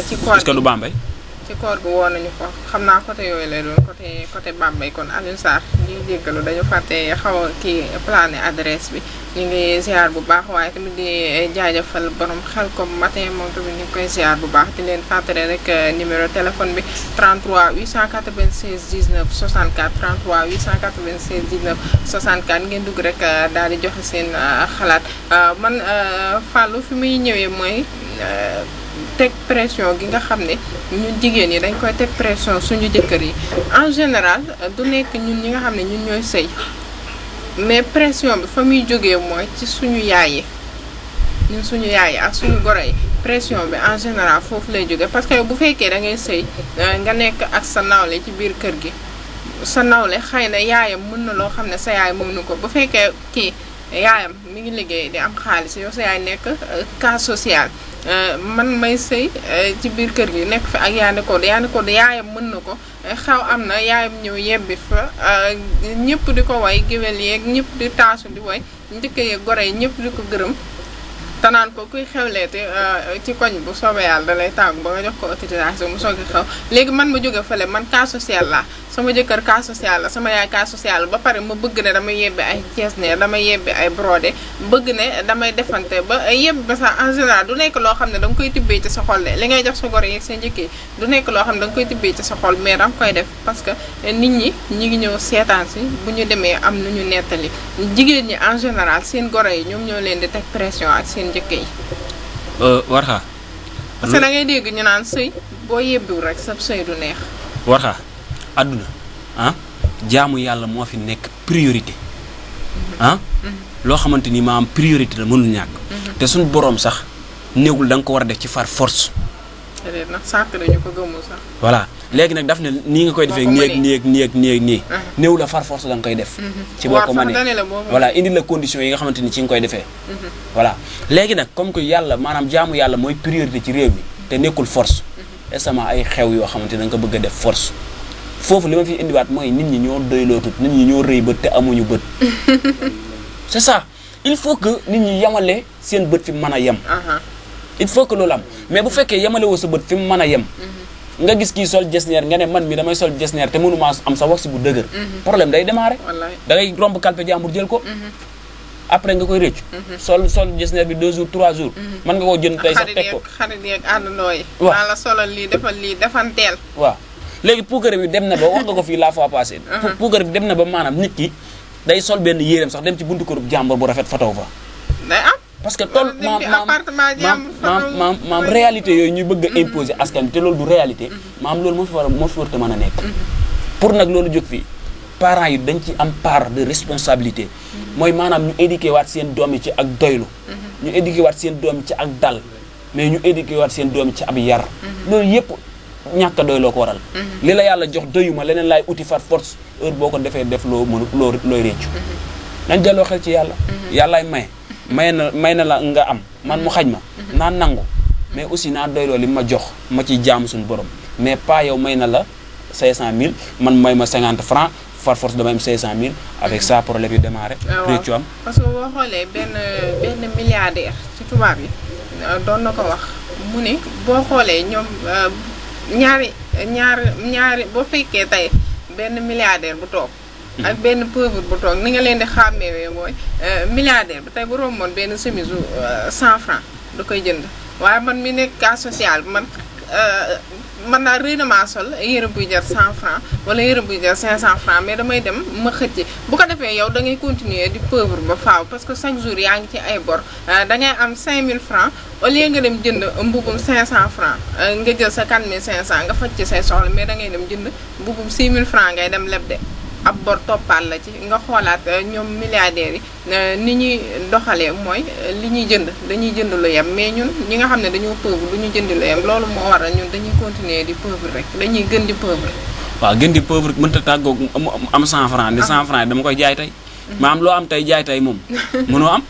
ci koor est-ce que du Bambey. ci koor gu woo nañu ko xam naa côté yooyu lay doon côté Bambey kon Alioune Sarr ñu ngi jéggalu dañu fàtte xaw a kii plané adresse bi ñu ngi ziar bu baax waaye tamit di jaajëfal borom xel comme matin moom tamit ñu ngi koy ziar bu baax di leen fàttale rek numéro téléphone bi 33 896 19 64 33 896 19 64 ngeen dugg rek daal di joxe seen xalaat man Fallou fi muy ñëwee mooy teg pression gi nga xam ne ñun jigéen ñi dañ koy teg pression suñu jëkkër yi en général du nekk ñun ñi nga xam ne ñun ñooy sëy mais pression bi fa muy jógee mooy ci suñu yaay yi ñun suñu yaay yi ak suñu goro yi pression bi en général foofu lay jógee parce que bu fekkee da ngay sëy nga nekk ak sa nawle ci biir kër gi sa nawle xëy na yaayam mën na loo xam ne sa yaay mënu ko bu fekkee kii yaayam mi ngi liggéey di am xaalis yow sa yaay nekk cas social man may sëy ci biir kër gi nekk fi ak yaani ko yaayam mën na ko xaw am na yaayam ñëw yebbi fa ñëpp di ko way géwél yeeg ñëpp di taasu di way njëkk yeeg gore yi ñëpp di ko gërëm tanaan ko kuy xewleete ci koñ bu soobee yàlla da lay tàggu ba nga jox ko autorisation mu soog a xew léegi man ma jóge fële man cas social la sama jëkkër cas social la sama yaay cas social la ba pare ma bëgg ne damay yebbi ay jeesneer damay yebbi ay brodé bëgg ne damay defante ba yebbi ba sax en général du nekk loo xam ne da nga koy tibbee ci sa xol de li ngay jox sa goro yeeg sa njëkkee du nekk loo xam ne da nga koy tibbee ci sa xol mais danga koy def parce que nit ñi ngi ñëw seetaan si bu ñu demee am nu ñu nettali jigéen ñi en général seen goro yi ñoom ñoo leen di teg pression ak seen njëkke yi Warxa parce que da ngay dégg ñu naan sëy boo yebbiwul rek sa sëy du neex Warxa àdduna jaamu yàlla moo fi nekk priorité loo xamante ni maam priorité la mënul ñàkk te suñu boroom sax néegul da nga ko war a def ci far force nag sàkk dañu ko gëmul sax voilà léegi nag daf ne nii nga koy defee nii néew la far force da nga koy def ci boo ko mënee voilà indi la condition yi nga xamante ni ci nga koy defee voilà léegi nag comme que yàlla maanaam jaamu yàlla mooy priorité ci réew mi te nekkul force estement ay xew yoo xamante ni da nga ko bëgg a def force foofu li ma fi indiwaat mooy nit ñi ñoo doylootut nit ñi ñoo rëy bët te amuñu bët c'est ça il faut que nit ñi yemale seen bët fi mu mën a yem il faut que loolu am mais bu fekkee yemale woo sa bët fi mu mën a yem nga gis kii sol jesneer nga ne man mi damay sol jesneer te mënuma am sa wax si bu dëgër problème day démarrer da ngay romb kalpe jàmbur jël ko après nga koy rëccu sol jesneer bi 2 jours 3 jours mën nga koo jënd tey sax teg ko xarit yeeg àndandoo yi maa la solal lii defal lii defanteel waaw léegi puukare bi dem na ba wax nga ko fii la fois passée puukare bi dem na ba maanaam nit ki day sol benn yéreem sax dem ci buntu kërub jàmbur bu rafet fotow fa day am parce que toll maam réalité yooyu ñu bëgg a imposer askan bi te loolu du réalité maam loolu moo fi war a mën a nekk pour nag loolu jóg fii parents yi dañ ci am part de responsabilité mooy maanaam ñu éduqué waat seen doom yi ci ak doylu ñu éduqué waat seen doom yi ci ak dal mais ñu éduqué waat seen doom yi ci ab yar loolu yëpp ñàkk a doy loo ko waral li la yàlla jox doyuma leneen laay uti far force heure boo ko defee def loo mënu looy réccu nañ delloo xel ci yàlla yàllaay may na la nga am man mu xaj ma naa nangu mais aussi naa doyloo li ma jox ma ciy jaamu suñu borom mais pas yow may na la 500000 man may ma 50 francs par force dama am 500000 avec ça problème yi démarré. réccu am parce que boo xoolee benn milliardaire ci tubaab yi doon na ko wax mu ne boo xoolee ñoom ñaari boo fekkee tey benn milliardaire bu toog. ak benn pauvre bu toog ni nga leen di xàmmeewee mooy milliardaire bi tey bu romboon benn chemise 100 francs da koy jënd waaye man mi nekk cas social man naa rëy na maa sol yére buy jar 100 francs wala yére buy jar 500 francs mais damay dem ma xëcc bu ko defee yow da ngay continuer di pauvre ba faaw parce que chaque jour yaa ngi ci ay bor da ngay am 5000 francs au lieu nga dem jënd mbubum 500 francs nga jël sa 4500 nga faj ci say soxla mais da ngay dem jënd mbubum 6000 francs ngay dem leb de ab bor toppaat la ci nga xoolaat ñoom milliardaires yi ni ñuy doxalee mooy li ñuy jënd dañuy jënd lu yem mais ñun ñi nga xam ne dañoo pauvre du ñu jënd lu yem loolu moo waral ñun dañuy continuer di pauvre rek dañuy gën di pauvre. waaw gën di pauvre mënta tàggoog am 100 francs ni 100 francs dama koy jaay tey maam loo am tey jaay tey moom mënoo am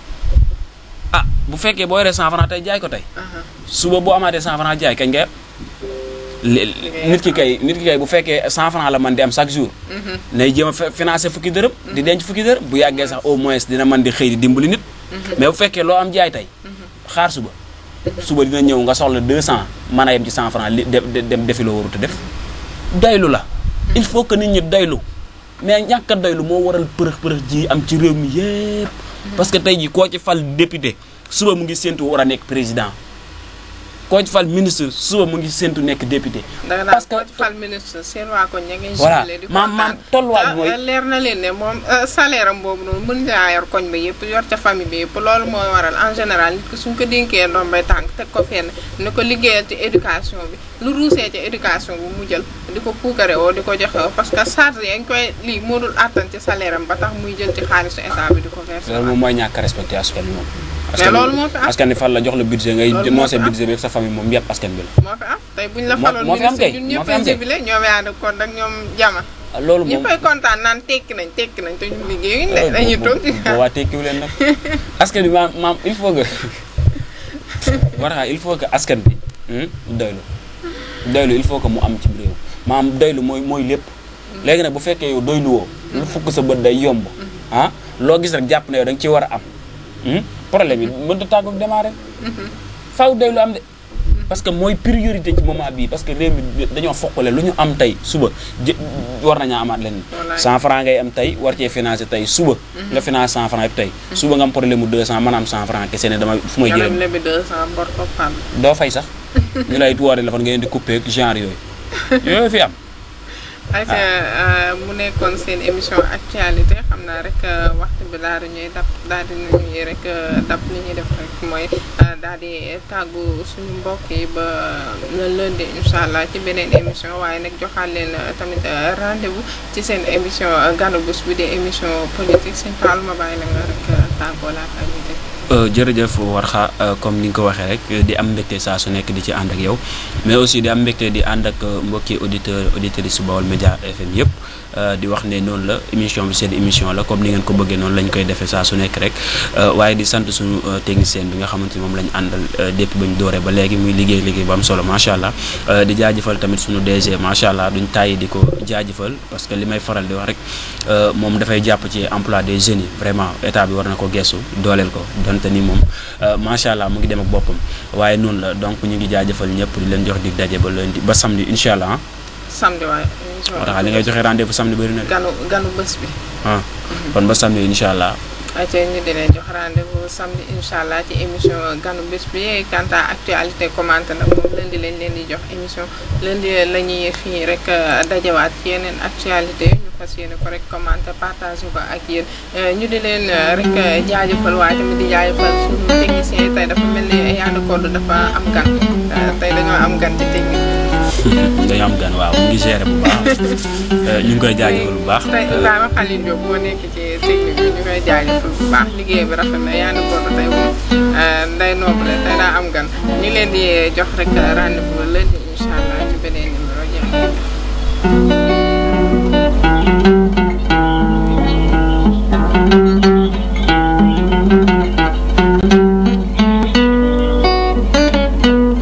bu fekkee boo yoree 100 francs tey jaay ko tey suba boo amaatee 100 francs jaay kañ nga nit ki kay bu fekkee 100 francs la man di am chaque jour nay jéem a financer fukki dërëm di denc fukki dërëm bu yàggee sax au moins dina mën di xëy di dimbali nit mais bu fekkee loo am jaay tey xaar suba dina ñëw nga soxla 200 mën a yem ci 100 francs li dem defi loo warut a def doylu la il faut que nit ñi doylu mais ñàkk a doylu moo waral përëx ji am ci réew mi yépp parce que tey ji koo ci fal député suba mu ngi séntu war a nekk président koo ci fal ministre suba mu ngi séntu nekk député. parce que koo ci fal ministre seen waa ko ña ngi voilà maam tolluwaay bi mooy leer na leen ne moom salaire am boobu noonu mën ngaa yor koñ ba yëpp yor ca famille bi yëpp loolu mooy waral en général nit ki suñ ko dénkee doom bay tànk teg ko fenn ni ko liggéeyal ci éducation bi lu ruusee ci éducation bi mu jël di ko puukare woo di ko joxe woo parce que charge yi koy lii moo dul attan ci salaire am ba tax muy jël ci xaalisu état bi di ko verser. loolu moom mooy ñàkk respecté askan wi moom. mais loolu moo fi am askan wi fal la jox la budget ngay noosee budget bi ak sa famille moom yëpp askan bi la. moo fi am tey buñ la faloon ministre ñun ñëpp a jébile ñoom yaa ngi kon nag ñoom jama. loolu moom ñëppay kontaan naan tekki nañ te ñu liggéeyuñ de dañuy toog ci. waa tekkiwu leen nag askan bi maam il faut que il faut que askan bi doylu il faut que mu am ci réew maam doylu mooy lépp léegi nag bu fekkee yow doylu woo lu fukk sa bët day yomb loo gis rek jàpp na yow da nga ci war a am problème yi mënut a tàggoog démarrer faaw doylu am de parce que mooy priorité ci moment bii parce que réew mi dañoo foqale lu ñu am tey suba war nañaa amaat leen 100 francs ngay am tey war cee financé tey suba nga financé 100 francs yëpp tey suba nga am problème mu 200 man am 100 francs kese ne dama fu may jëlee doo fay sax ñu lay tuwoore la fan ngeen di coupé genre yooyu fi am ayca mu nekkoon seen émission actualité xam naa rek waxtu bi daal di ñuy daal di ñuy rek dab li ñuy def rek mooy daal di tàggu suñu mbokk yi ba lundi incha allah ci beneen émission waaye nag joxaat leen tamit rendez-vous ci seen émission ganu bés bi de émission politique sëñ Fall ma bàyyi la nga rek tàggoo laata ñuy def. jërëjëf Warkha comme ni nga ko waxee rek di am mbégte saa su nekk di ci ànd ak yow mais aussi di am mbégte di ànd ak mbokki auditrices su Baol Média FM yëpp di wax ne noonu la émission bi seen émission la comme ni ngeen ko bëggee noonu lañ koy defee saa su nekk rek waaye di sant suñu technicien bi nga xamante ni moom lañ àndal depuis bañ dooree ba léegi muy liggéey bu am solo macha allah di jaajëfal tamit suñu DG macha allah duñ tàyyi di ko jaajëfal parce que li may faral di wax rek moom dafay jàpp ci emploi des jeunes yi vraiment état bi war na ko gestu dooleel ko donte ni moom macha allah mu ngi dem ak boppam waaye noonu la donc ñu ngi jaajëfal ñëpp di leen jox dig daje ba lundi ba samedi incha allah. samedi waaye. li ngay joxe rendez-vous samedi bëri na de. ganu bés bi. kon ba samedi incha allah. te ñu di leen jox rendez-vous samedi incha allah ci émission ganu bés bi quant à actualité commenté nag moom lundi lañ leen di jox émission lundi la ñuy fii rek dajawaat ci yeneen actualité ñu fas yéene ko rek commenté partagé ko ak yéen ñu di leen rek jaajëfal waaye tamit di jaajëfal suñu technicien yi tey dafa mel ni Yande Codou dafa am gan tey dañoo am gan ci technique dañu am gan waaw mu ngi gérer bu baax ñu ngi koy jaajëfal bu baax. tey Ibrahima Khalil Diop moo nekk ci technique bi ñu koy jaajëfal bu baax liggéey bi rafet na Yande Codou tey moom nday noble tey daa am gan ñu leen di jox rek rendez-vous lundi incha allah ci beneen numéro jeex.